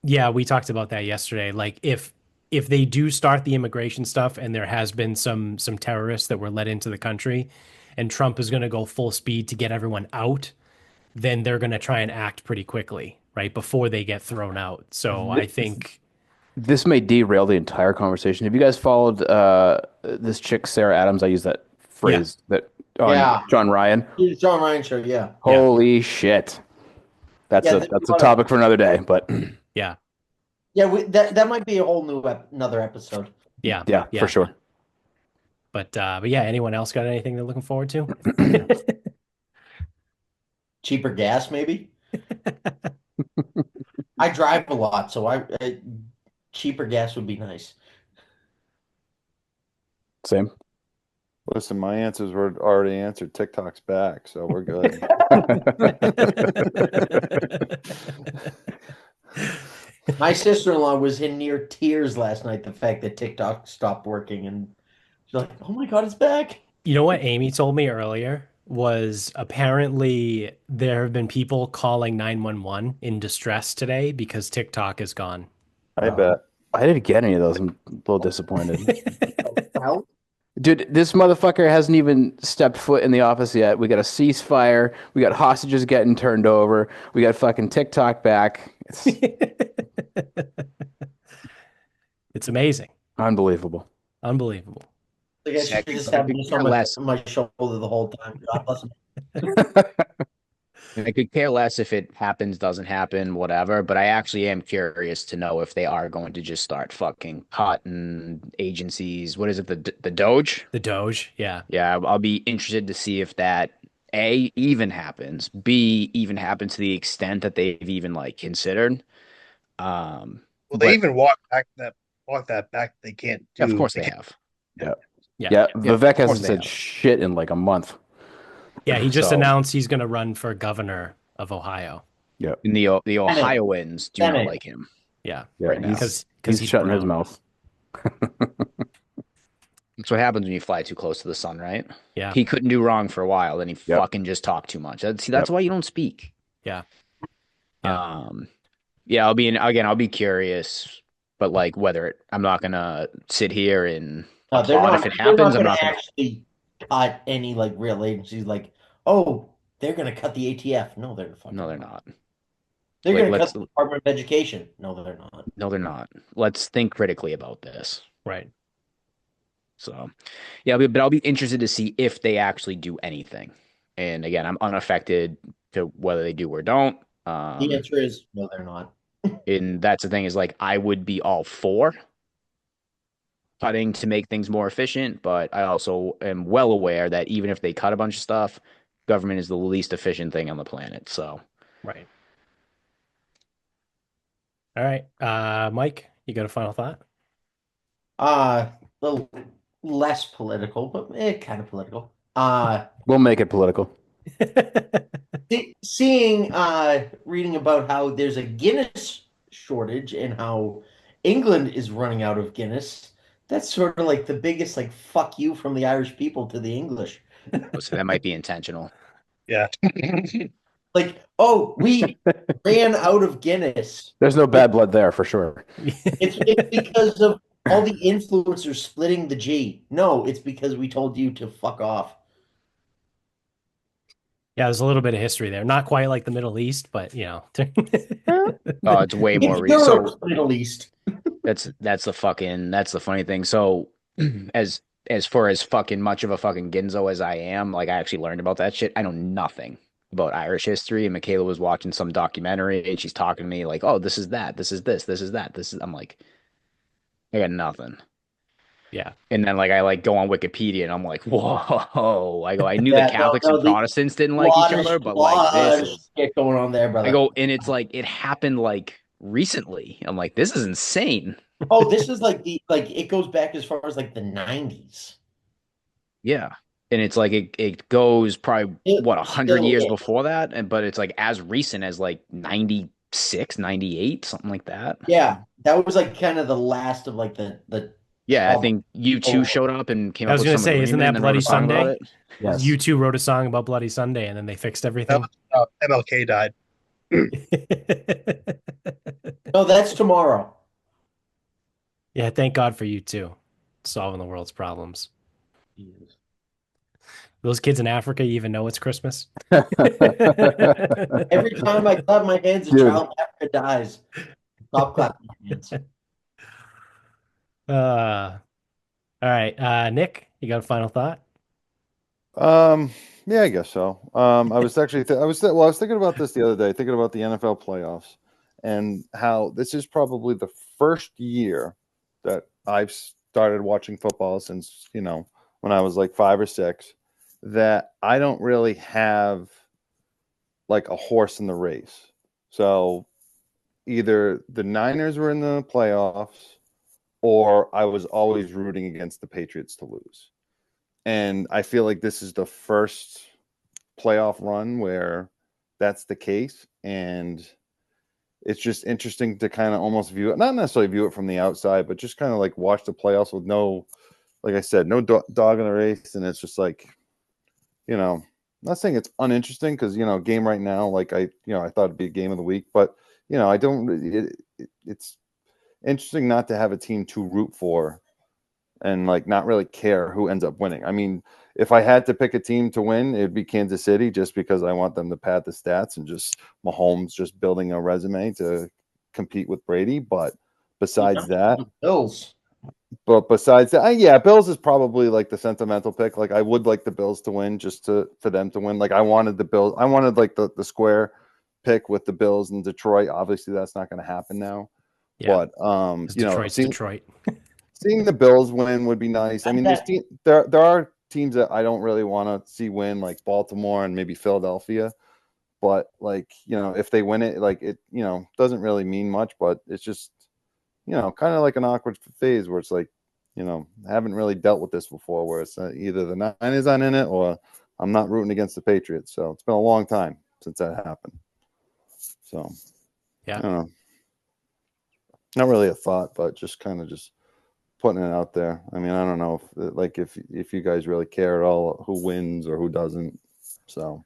Speaker 1: Yeah, we talked about that yesterday. Like if they do start the immigration stuff and there has been some terrorists that were let into the country and Trump is going to go full speed to get everyone out, then they're going to try and act pretty quickly, right, before they get thrown out. So I think
Speaker 5: This may derail the entire conversation. Have you guys followed this chick, Sarah Adams? I use that phrase that on
Speaker 4: Yeah.
Speaker 5: John Ryan.
Speaker 4: John Ryan show, yeah.
Speaker 5: Holy shit. That's
Speaker 4: Yeah,
Speaker 5: that's a topic for another day, but
Speaker 1: yeah,
Speaker 4: that might be a whole new another episode.
Speaker 1: yeah,
Speaker 5: yeah, for sure.
Speaker 1: But yeah, anyone else got anything they're looking forward to?
Speaker 4: Cheaper gas, maybe. I drive a lot, so cheaper gas would be nice.
Speaker 5: Same.
Speaker 6: Listen, my answers were already answered. TikTok's back, so we're good.
Speaker 4: My sister-in-law was in near tears last night, the fact that TikTok stopped working, and she's like, oh my God, it's back.
Speaker 1: You know what Amy told me earlier was apparently there have been people calling 911 in distress today because TikTok is gone.
Speaker 6: I bet.
Speaker 5: I didn't get any of those. I'm a little disappointed.
Speaker 4: Well,
Speaker 5: Dude, this motherfucker hasn't even stepped foot in the office yet. We got a ceasefire. We got hostages getting turned over. We got fucking TikTok back. It's
Speaker 1: It's amazing.
Speaker 5: unbelievable.
Speaker 1: Unbelievable.
Speaker 4: like I should just have this on my shoulder the whole time. God bless him.
Speaker 2: I could care less if it happens, doesn't happen, whatever, but I actually am curious to know if they are going to just start fucking cotton agencies. What is it? The Doge?
Speaker 1: The Doge, yeah.
Speaker 2: Yeah, I'll be interested to see if that A even happens, B even happens to the extent that they've even like considered.
Speaker 3: Well,
Speaker 2: But
Speaker 3: they even walk that back. They can't do.
Speaker 2: of course they have.
Speaker 5: Yeah.
Speaker 1: Yeah.
Speaker 5: Yeah. Vivek
Speaker 2: of course
Speaker 5: hasn't
Speaker 2: they
Speaker 5: said
Speaker 2: have.
Speaker 5: shit in like a month.
Speaker 1: Yeah, he just
Speaker 2: So-
Speaker 1: announced he's going to run for governor of Ohio.
Speaker 2: And the Ohioans do not
Speaker 4: Senate.
Speaker 2: like him.
Speaker 1: Yeah,
Speaker 5: Yeah,
Speaker 2: Right now.
Speaker 1: because
Speaker 5: he's shutting his
Speaker 1: brown.
Speaker 5: mouth.
Speaker 2: That's what happens when you fly too close to the sun, right?
Speaker 1: Yeah,
Speaker 2: He couldn't do wrong for a while, then he
Speaker 5: Yep.
Speaker 2: fucking just talked too much. That's why you don't speak.
Speaker 1: Yeah.
Speaker 2: Um, Yeah, I'll be curious, but like I'm not gonna sit here and
Speaker 4: No, they're
Speaker 2: applaud if
Speaker 4: not.
Speaker 2: it
Speaker 4: They're
Speaker 2: happens.
Speaker 4: not
Speaker 2: I'm
Speaker 4: going
Speaker 2: not
Speaker 4: to
Speaker 2: gonna.
Speaker 4: actually cut any like real agencies. Like, oh, they're going to cut the ATF. No, they're
Speaker 2: No,
Speaker 4: fucking
Speaker 2: they're
Speaker 4: not.
Speaker 2: not.
Speaker 4: They're
Speaker 2: Like
Speaker 4: going to cut
Speaker 2: let's
Speaker 4: the Department of Education. No, they're not.
Speaker 2: no, they're not. Let's think critically about this.
Speaker 1: Right.
Speaker 2: So yeah, but I'll be interested to see if they actually do anything. And again, I'm unaffected to whether they do or don't.
Speaker 4: The
Speaker 2: Um,
Speaker 4: answer is no, they're not.
Speaker 2: and that's the thing is like I would be all for cutting to make things more efficient, but I also am well aware that even if they cut a bunch of stuff, government is the least efficient thing on the planet. So
Speaker 1: Right. All right. Mike, you got a final thought?
Speaker 4: A little less political, but kind of political.
Speaker 5: We'll make it political.
Speaker 4: Seeing, reading about how there's a Guinness shortage and how England is running out of Guinness. That's sort of like the biggest like fuck you from the Irish people to the English.
Speaker 2: so that might be intentional.
Speaker 3: Yeah.
Speaker 4: Like, oh, we ran out of Guinness.
Speaker 5: There's no bad blood there for sure.
Speaker 4: It's because of all the influencers splitting the G. No, it's because we told you to fuck off.
Speaker 1: Yeah, there's a little bit of history there. Not quite like the Middle East, but you know.
Speaker 2: Oh, it's way more
Speaker 4: It's
Speaker 2: so
Speaker 4: Europe's Middle East.
Speaker 2: that's the funny thing. So as far as fucking much of a fucking ginzo as I am, like I actually learned about that shit. I know nothing about Irish history. And Michaela was watching some documentary and she's talking to me like, oh, this is that, this is this is that, this is I'm like, I got nothing.
Speaker 1: Yeah.
Speaker 2: And then like I like go on Wikipedia and I'm like, whoa. I go, I knew the
Speaker 4: Yeah, no,
Speaker 2: Catholics and
Speaker 4: no, the
Speaker 2: Protestants didn't like each other, but like
Speaker 4: lot
Speaker 2: this
Speaker 4: of
Speaker 2: is
Speaker 4: shit going on there,
Speaker 2: I
Speaker 4: brother.
Speaker 2: go, and it's like it happened like recently. I'm like, this is insane.
Speaker 4: Oh, this is like the like it goes back as far as like the 90s.
Speaker 2: Yeah. And it's like it goes probably
Speaker 4: It
Speaker 2: what 100 years
Speaker 4: still
Speaker 2: before that, and but it's like as recent as like 96, 98, something like that.
Speaker 4: Yeah, that was like kind of the last of like the
Speaker 2: Yeah, I
Speaker 4: trouble.
Speaker 2: think you two showed up and came
Speaker 1: I
Speaker 2: up
Speaker 1: was
Speaker 2: with
Speaker 1: gonna
Speaker 2: some
Speaker 1: say, isn't
Speaker 2: agreement
Speaker 1: that
Speaker 2: and then wrote
Speaker 1: Bloody
Speaker 2: a song about
Speaker 1: Sunday?
Speaker 2: it.
Speaker 5: Yes.
Speaker 1: You two wrote a song about Bloody Sunday and then they fixed
Speaker 3: That
Speaker 1: everything.
Speaker 3: was MLK died.
Speaker 4: No, that's tomorrow.
Speaker 1: Yeah, thank God for you two solving the world's problems. Those kids in Africa even know it's Christmas.
Speaker 4: Every time I clap my hands, a
Speaker 5: Dude.
Speaker 4: child in Africa dies. Stop clapping your hands.
Speaker 1: All right. Nick, you got a final thought?
Speaker 6: Yeah, I guess so. I was actually I was thinking about this the other day, thinking about the NFL playoffs and how this is probably the first year that I've started watching football since, when I was like 5 or 6, that I don't really have like a horse in the race. So either the Niners were in the playoffs or I was always rooting against the Patriots to lose. And I feel like this is the first playoff run where that's the case. And it's just interesting to kind of almost view it, not necessarily view it from the outside, but just kind of like watch the playoffs with no, like I said, no dog in the race. And it's just like, I'm not saying it's uninteresting because, game right now, like I thought it'd be a game of the week, but, I don't, it's interesting not to have a team to root for and like not really care who ends up winning. I mean, if I had to pick a team to win, it'd be Kansas City just because I want them to pad the stats and just Mahomes just building a resume to compete with Brady. But besides that,
Speaker 4: Bills.
Speaker 6: yeah, Bills is probably like the sentimental pick. Like I would like the Bills to win just for them to win. Like I wanted the Bills. I wanted like the square pick with the Bills in Detroit. Obviously, that's not going to happen now.
Speaker 1: Yeah.
Speaker 6: But
Speaker 1: Detroit's Detroit.
Speaker 6: seeing the Bills win would be nice. I mean, there are teams that I don't really want to see win, like Baltimore and maybe Philadelphia. But like, if they win it, like it, doesn't really mean much. But it's just, kind of like an awkward phase where it's like, I haven't really dealt with this before, where it's either the Niners on in it or I'm not rooting against the Patriots. So it's been a long time since that happened. So
Speaker 1: Yeah.
Speaker 6: I don't know. Not really a thought, but just kind of just putting it out there. I mean, I don't know if you guys really care at all who wins or who doesn't. So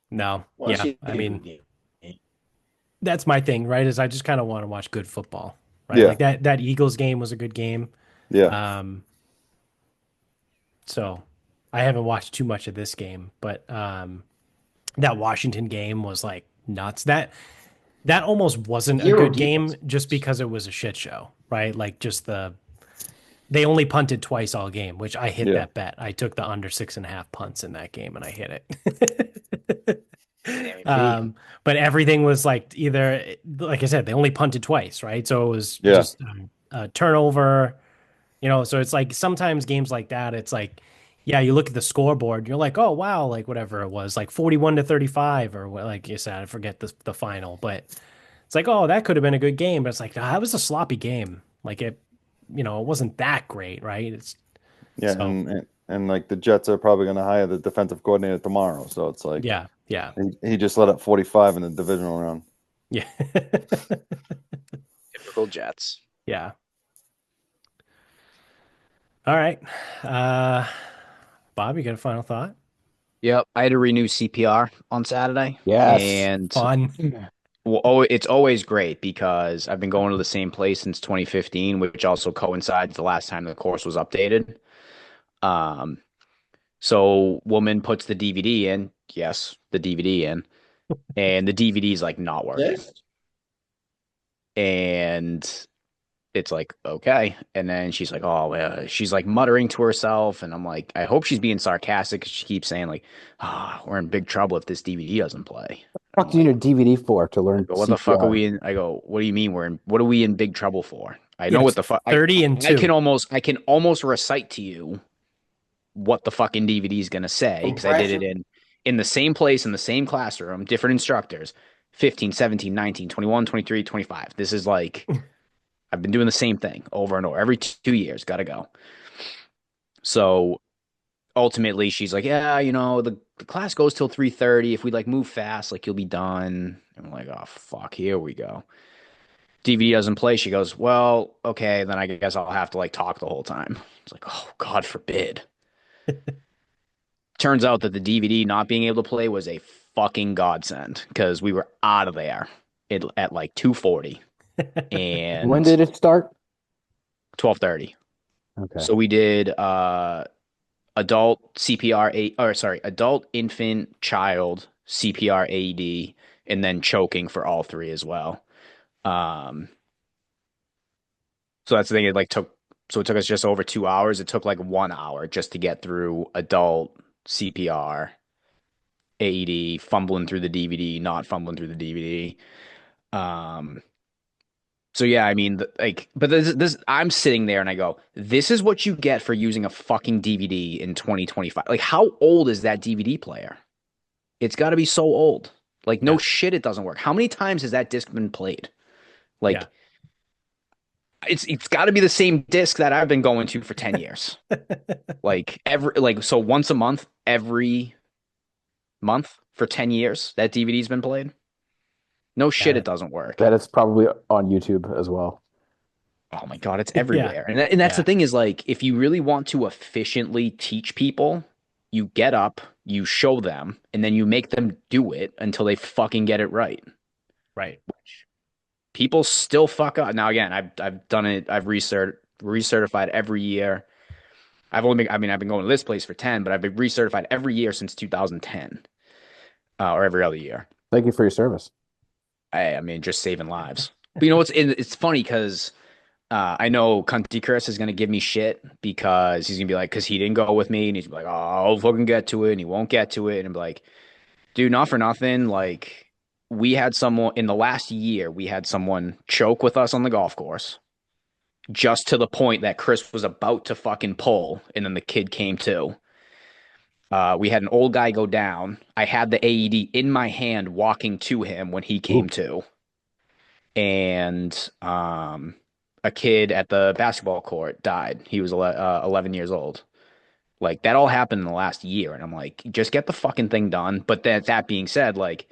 Speaker 1: No.
Speaker 4: Well,
Speaker 1: Yeah.
Speaker 4: see,
Speaker 1: I mean, that's my thing, right? Is I just kind of want to watch good football, right?
Speaker 6: Yeah,
Speaker 1: Like that Eagles game was a good game.
Speaker 6: yeah,
Speaker 1: Um, so I haven't watched too much of this game, but that Washington game was like nuts. That almost wasn't a
Speaker 4: Zero
Speaker 1: good game
Speaker 4: defense.
Speaker 1: just because it was a shit show, right? Like just they only punted twice all game, which I hit
Speaker 6: yeah,
Speaker 1: that bet. I took the under 6.5 punts in that game and I hit it.
Speaker 2: MVP.
Speaker 1: But everything was like either, like I said, they only punted twice, right? So it was
Speaker 6: yeah.
Speaker 1: just a turnover, so it's like sometimes games like that, it's like, yeah, you look at the scoreboard, you're like, oh wow, like whatever it was, like 41-35 or what, like you said, I forget the final, but it's like, oh, that could have been a good game, but it's like, that was a sloppy game. Like it wasn't that great, right? It's
Speaker 6: Yeah,
Speaker 1: so
Speaker 6: and like the Jets are probably going to hire the defensive coordinator tomorrow, so it's like
Speaker 1: yeah, yeah,
Speaker 6: he just let up 45 in the divisional round.
Speaker 1: yeah,
Speaker 2: Typical Jets.
Speaker 1: yeah. All right. Uh, Bob, you got a final thought?
Speaker 2: Yep, I had to renew CPR on Saturday,
Speaker 5: Yes.
Speaker 2: and
Speaker 1: Fun.
Speaker 2: well, oh, it's always great because I've been going to the same place since 2015, which also coincides the last time the course was updated. Um, so woman puts the DVD in, yes, the DVD in, and the DVD is like not working.
Speaker 4: Yes.
Speaker 2: And it's like, okay. And then she's like, oh, she's like muttering to herself. And I'm like, I hope she's being sarcastic because she keeps saying, like, we're in big trouble if this DVD doesn't play.
Speaker 5: What
Speaker 2: I'm
Speaker 5: do you
Speaker 2: like,
Speaker 5: need a DVD for to
Speaker 2: I
Speaker 5: learn
Speaker 2: go, what the fuck are
Speaker 5: CPR?
Speaker 2: we in? I go, what do you mean what are we in big trouble for? I
Speaker 1: Yeah,
Speaker 2: know what
Speaker 1: it's
Speaker 2: the fuck.
Speaker 1: thirty and
Speaker 2: I can
Speaker 1: two.
Speaker 2: almost recite to you what the fucking DVD is gonna say because I did it
Speaker 4: Compression.
Speaker 2: in the same place in the same classroom, different instructors, 15, 17, 19, 21, 23, 25. This is like I've been doing the same thing over and over every 2 years. Got to go. So ultimately, she's like, yeah, the class goes till 3:30. If we like move fast, like you'll be done. And I'm like, oh fuck, here we go. DVD doesn't play. She goes, well, okay, then I guess I'll have to like talk the whole time. It's like, oh, God forbid. Turns out that the DVD not being able to play was a fucking godsend because we were out of there at like 2:40
Speaker 5: When
Speaker 2: and
Speaker 5: did it start?
Speaker 2: 12:30.
Speaker 5: Okay.
Speaker 2: So we did adult CPR, or sorry, adult, infant, child CPR AED, and then choking for all three as well. Um, so that's the thing. So it took us just over 2 hours. It took like 1 hour just to get through adult CPR, AED, fumbling through the DVD, not fumbling through the DVD. So yeah, I mean, but this, I'm sitting there and I go, this is what you get for using a fucking DVD in 2025. Like, how old is that DVD player? It's got to be so old. Like, no
Speaker 1: Yeah,
Speaker 2: shit, it doesn't work. How many times has that disc been played?
Speaker 1: yeah.
Speaker 2: Like, it's got to be the same disc that I've been going to for 10 years. So once a month, every month for 10 years, that DVD's been played. No shit,
Speaker 1: Yeah,
Speaker 2: it doesn't work.
Speaker 5: That is probably on YouTube as well.
Speaker 2: Oh my God, it's
Speaker 1: yeah,
Speaker 2: everywhere. And that's the
Speaker 1: yeah,
Speaker 2: thing is like, if you really want to efficiently teach people, you get up, you show them, and then you make them do it until they fucking get it right.
Speaker 1: right.
Speaker 2: People still fuck up. Now, again, I've done it. I've recertified every year. I've been going to this place for 10, but I've been recertified every year since 2010, or every other year.
Speaker 5: Thank you for your service.
Speaker 2: I mean, just saving lives. But it's funny because I know Cunty Chris is gonna give me shit because he's gonna be like, because he didn't go with me, and he's like, oh, I'll fucking get to it, and he won't get to it, and I'm like, dude, not for nothing. Like, we had someone in the last year, we had someone choke with us on the golf course, just to the point that Chris was about to fucking pull, and then the kid came to. We had an old guy go down. I had the AED in my hand, walking to him when he came
Speaker 5: Ooh.
Speaker 2: to, and a kid at the basketball court died. He was 11 years old. Like, that all happened in the last year, and I'm like, just get the fucking thing done. But that being said, like,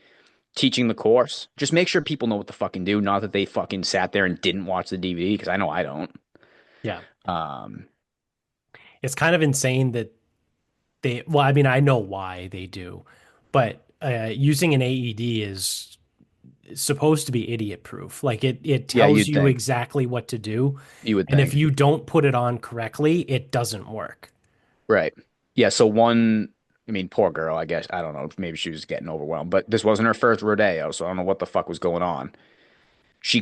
Speaker 2: teaching the course, just make sure people know what to fucking do, not that they fucking sat there and didn't watch the DVD, because I know I don't.
Speaker 1: Yeah.
Speaker 2: Um,
Speaker 1: It's kind of insane that well, I mean, I know why they do, but using an AED supposed to be idiot proof. Like it
Speaker 2: Yeah,
Speaker 1: tells
Speaker 2: you'd
Speaker 1: you
Speaker 2: think.
Speaker 1: exactly what to do.
Speaker 2: You would
Speaker 1: And if
Speaker 2: think.
Speaker 1: you don't put it on correctly, it doesn't work.
Speaker 2: Right. Yeah, so one, I mean, poor girl, I guess. I don't know. Maybe she was getting overwhelmed, but this wasn't her first rodeo, so I don't know what the fuck was going on. She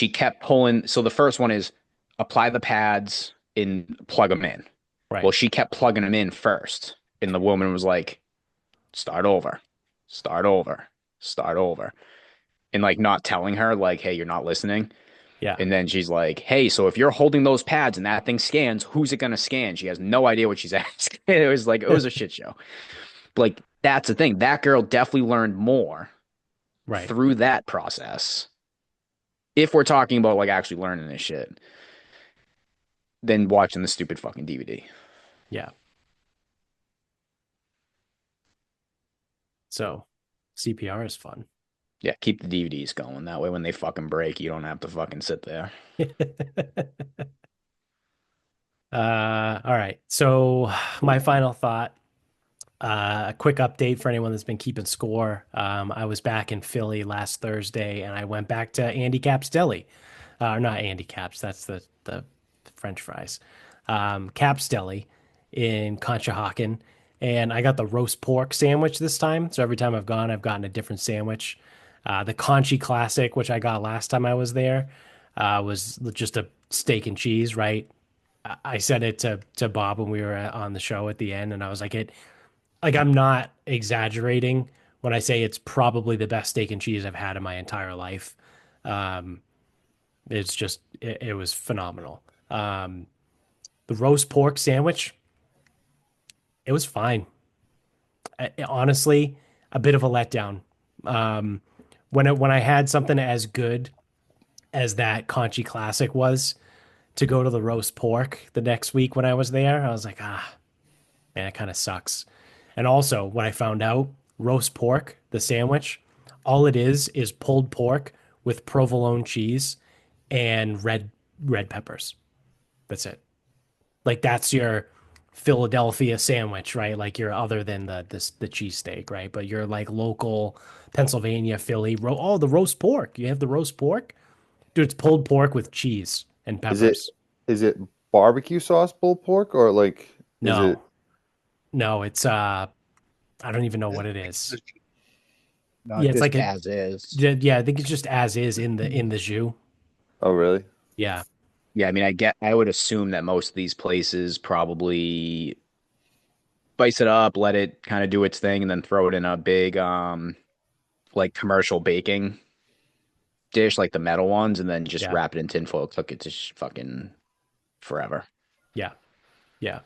Speaker 2: kept pulling. So the first one is apply the pads and plug them in.
Speaker 1: Right.
Speaker 2: Well, she kept plugging them in first, and the woman was like, start over, start over, start over. And like not telling her, like, hey, you're not listening.
Speaker 1: Yeah.
Speaker 2: And then she's like, hey, so if you're holding those pads and that thing scans, who's it going to scan? She has no idea what she's asking. It was like, it was a shit show. Like, that's the thing. That girl definitely learned more
Speaker 1: Right.
Speaker 2: through that process. If we're talking about like actually learning this shit, than watching the stupid fucking DVD.
Speaker 1: Yeah. So CPR is fun.
Speaker 2: Yeah, keep the DVDs going. That way, when they fucking break, you don't have to fucking sit there.
Speaker 1: All right. So my final thought, a quick update for anyone that's been keeping score. I was back in Philly last Thursday and I went back to Andy Capp's Deli. Not Andy Capp's, that's the French fries. Capp's Deli in Conshohocken. And I got the roast pork sandwich this time. So every time I've gone, I've gotten a different sandwich. The Conchi Classic, which I got last time I was there, was just a steak and cheese, right? I said it to Bob when we were on the show at the end, and I was like, I'm not exaggerating when I say it's probably the best steak and cheese I've had in my entire life. Um, it's just it was phenomenal. The roast pork sandwich, it was fine. Honestly, a bit of a letdown. Um, when I had something as good as that Conchi Classic was, to go to the roast pork the next week when I was there, I was like, man, it kind of sucks. And also, when I found out roast pork, the sandwich, all it is pulled pork with provolone cheese and red peppers. That's it. Like that's your Philadelphia sandwich, right? Like you're other than the cheesesteak, right? But you're like local Pennsylvania, Philly. The roast pork. You have the roast pork, dude. It's pulled pork with cheese and
Speaker 6: Is it
Speaker 1: peppers.
Speaker 6: is it barbecue sauce pulled pork or like is it
Speaker 1: No, no, it's I don't even know what it is.
Speaker 2: No,
Speaker 1: Yeah, it's
Speaker 2: just
Speaker 1: like a
Speaker 2: as is.
Speaker 1: yeah, I think it's just as is in the jus.
Speaker 6: oh really?
Speaker 1: Yeah,
Speaker 2: Yeah, I mean, I would assume that most of these places probably spice it up, let it kind of do its thing, and then throw it in a big like commercial baking dish, like the metal ones, and then just
Speaker 1: yeah,
Speaker 2: wrap it in tinfoil, cook it to fucking forever.
Speaker 1: yeah, yeah.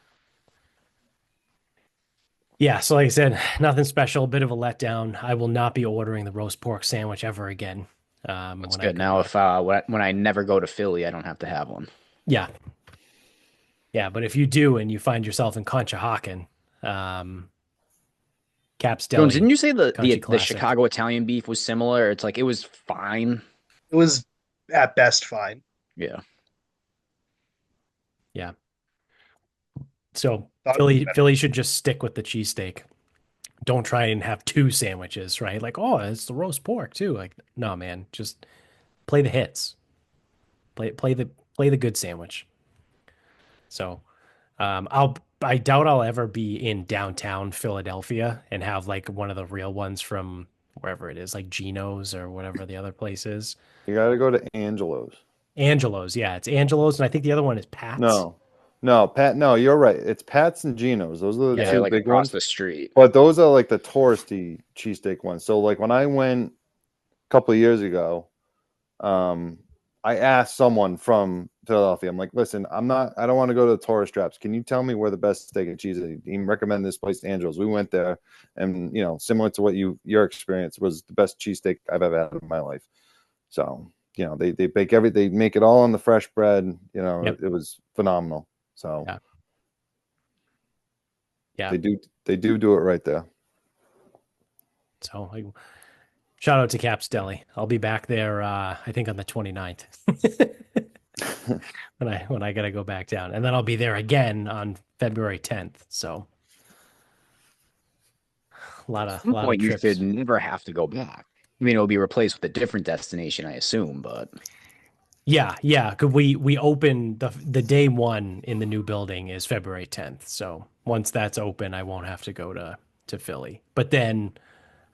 Speaker 1: Yeah, so like I said, nothing special, a bit of a letdown. I will not be ordering the roast pork sandwich ever again
Speaker 2: That's
Speaker 1: when I
Speaker 2: good. Now,
Speaker 1: go.
Speaker 2: if when I never go to Philly, I don't have to have one.
Speaker 1: Yeah, yeah, but if you do and you find yourself in Conshohocken, um, Caps
Speaker 2: Jones, didn't
Speaker 1: Deli,
Speaker 2: you say the
Speaker 1: Country
Speaker 2: the
Speaker 1: Classic.
Speaker 2: Chicago Italian beef was similar? It's like it was fine.
Speaker 3: It was at best fine.
Speaker 2: Yeah.
Speaker 1: Yeah, so
Speaker 3: Thought it was
Speaker 1: Philly
Speaker 3: better.
Speaker 1: Philly should just stick with the cheesesteak. Don't try and have two sandwiches, right? Like, oh, it's the roast pork too. Like, no, man, just play the hits. Play the good sandwich. So, I doubt I'll ever be in downtown Philadelphia and have like one of the real ones from wherever it is, like Geno's or whatever the other place is.
Speaker 6: You got to go to Angelo's.
Speaker 1: Angelo's, yeah, it's Angelo's, and I think the other one is Pat's.
Speaker 6: No, no, Pat. No, you're right. It's Pat's and Geno's. Those are the
Speaker 2: Yeah,
Speaker 1: Yeah,
Speaker 2: they're
Speaker 6: two
Speaker 2: like
Speaker 6: big
Speaker 2: across
Speaker 6: ones.
Speaker 2: the street.
Speaker 6: But those are like the touristy cheesesteak ones. So like when I went a couple of years ago, um, I asked someone from Philadelphia. I'm like, listen, I don't want to go to the tourist traps. Can you tell me where the best steak and cheese is? He recommended this place, Angelo's. We went there, and similar to what your experience was the best cheesesteak I've ever had in my life. So they make it all on the fresh bread.
Speaker 1: yep,
Speaker 6: It was phenomenal. So
Speaker 1: yeah, yeah.
Speaker 6: they do it right there.
Speaker 1: So, like, shout out to Caps Deli. I'll be back there, I think on the 29th when I gotta go back down, and then I'll be there again on February 10th. So,
Speaker 2: At some
Speaker 1: lot of
Speaker 2: point, you should
Speaker 1: trips.
Speaker 2: never have to go back. I mean, it'll be replaced with a different destination, I assume, but
Speaker 1: Yeah, yeah. Cause we open the day one in the new building is February 10th. So once that's open, I won't have to go to Philly. But then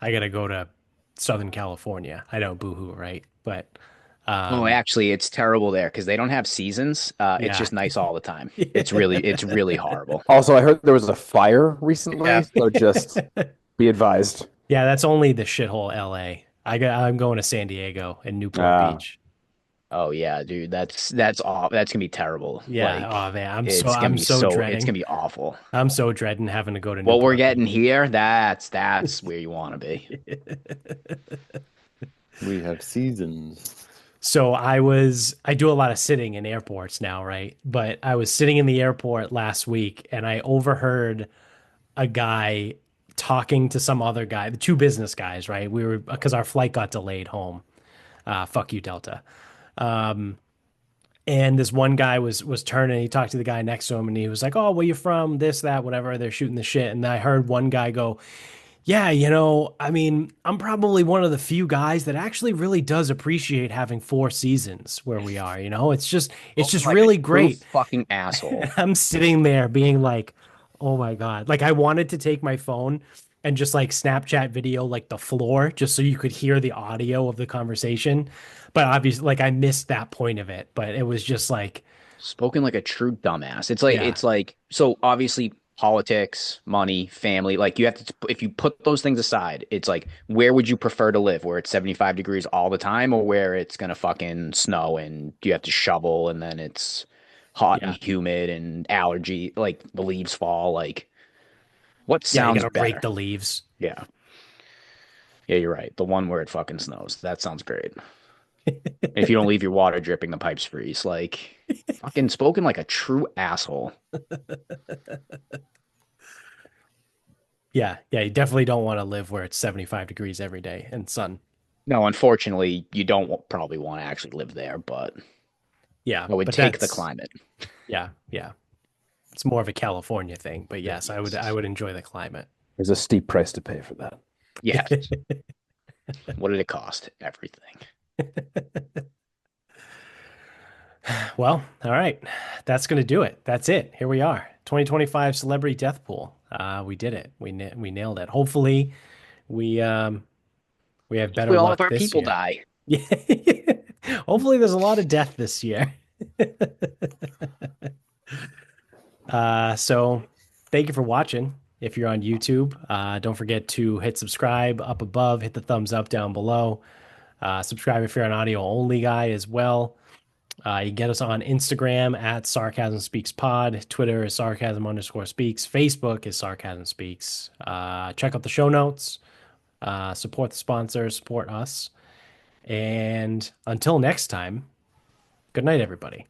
Speaker 1: I gotta go to Southern California. I know, boohoo, right? But
Speaker 2: oh,
Speaker 1: um,
Speaker 2: actually, it's terrible there because they don't have seasons. It's
Speaker 1: yeah.
Speaker 2: just nice all the time. It's really horrible.
Speaker 5: Also, I heard there was a fire
Speaker 3: Yeah.
Speaker 5: recently, so just be advised.
Speaker 1: Yeah, that's only the shithole LA. I'm going to San Diego and Newport
Speaker 5: Uh,
Speaker 1: Beach.
Speaker 2: Oh yeah, dude, that's all. That's gonna be terrible.
Speaker 1: Yeah.
Speaker 2: Like,
Speaker 1: Oh man,
Speaker 2: it's gonna
Speaker 1: I'm
Speaker 2: be
Speaker 1: so
Speaker 2: it's
Speaker 1: dreading.
Speaker 2: gonna be awful.
Speaker 1: I'm so dreading having to go to
Speaker 2: What we're
Speaker 1: Newport
Speaker 2: getting
Speaker 1: Beach.
Speaker 2: here, that's where you want to be.
Speaker 6: We have seasons.
Speaker 1: So I do a lot of sitting in airports now, right? But I was sitting in the airport last week and I overheard a guy talking to some other guy, the two business guys, right? We were because our flight got delayed home. Fuck you, Delta. And this one guy was turning. He talked to the guy next to him, and he was like, "Oh, where you from? This, that, whatever." They're shooting the shit, and I heard one guy go, "Yeah, I mean, I'm probably one of the few guys that actually really does appreciate having four seasons where we are. It's
Speaker 2: Spoken
Speaker 1: just
Speaker 2: like a
Speaker 1: really
Speaker 2: true
Speaker 1: great."
Speaker 2: fucking
Speaker 1: And
Speaker 2: asshole.
Speaker 1: I'm sitting there being like, "Oh my God." Like I wanted to take my phone and just like Snapchat video like the floor just so you could hear the audio of the conversation. But obviously like I missed that point of it, but it was just like,
Speaker 2: Spoken like a true dumbass. It's like
Speaker 1: yeah.
Speaker 2: so obviously politics, money, family, like you have to if you put those things aside, it's like where would you prefer to live? Where it's 75 degrees all the time or where it's gonna fucking snow and you have to shovel and then it's hot and
Speaker 1: Yeah.
Speaker 2: humid and allergy, like the leaves fall, like what
Speaker 1: Yeah, you got
Speaker 2: sounds
Speaker 1: to rake
Speaker 2: better?
Speaker 1: the leaves.
Speaker 2: Yeah. Yeah, you're right. The one where it fucking snows. That sounds great. If you don't leave your water dripping, the pipes freeze. Like fucking spoken like a true asshole.
Speaker 1: Yeah, yeah, you definitely don't want to live where it's 75 degrees every day and sun.
Speaker 2: No, unfortunately, you don't probably want to actually live there, but
Speaker 1: Yeah,
Speaker 2: I would
Speaker 1: but
Speaker 2: take the
Speaker 1: that's
Speaker 2: climate.
Speaker 1: yeah, yeah. It's more of a California thing, but yes, I
Speaker 2: Yes.
Speaker 1: would enjoy the climate.
Speaker 5: there's a steep price to pay for that.
Speaker 2: Yes. What did it cost? Everything.
Speaker 1: Well, all right. That's going to do it. That's it. Here we are. 2025 celebrity death pool. We did it. We nailed it. Hopefully, we um we have better
Speaker 2: Hopefully, all of
Speaker 1: luck
Speaker 2: our
Speaker 1: this
Speaker 2: people
Speaker 1: year.
Speaker 2: die.
Speaker 1: Yeah. Hopefully there's a lot of death this year. So thank you for watching. If you're on YouTube, don't forget to hit subscribe up above, hit the thumbs up down below. Subscribe if you're an audio only guy as well. You can get us on Instagram at Sarcasm Speaks Pod. Twitter is Sarcasm_speaks. Facebook is Sarcasm Speaks. Check out the show notes. Support the sponsors. Support us. And until next time, good night, everybody.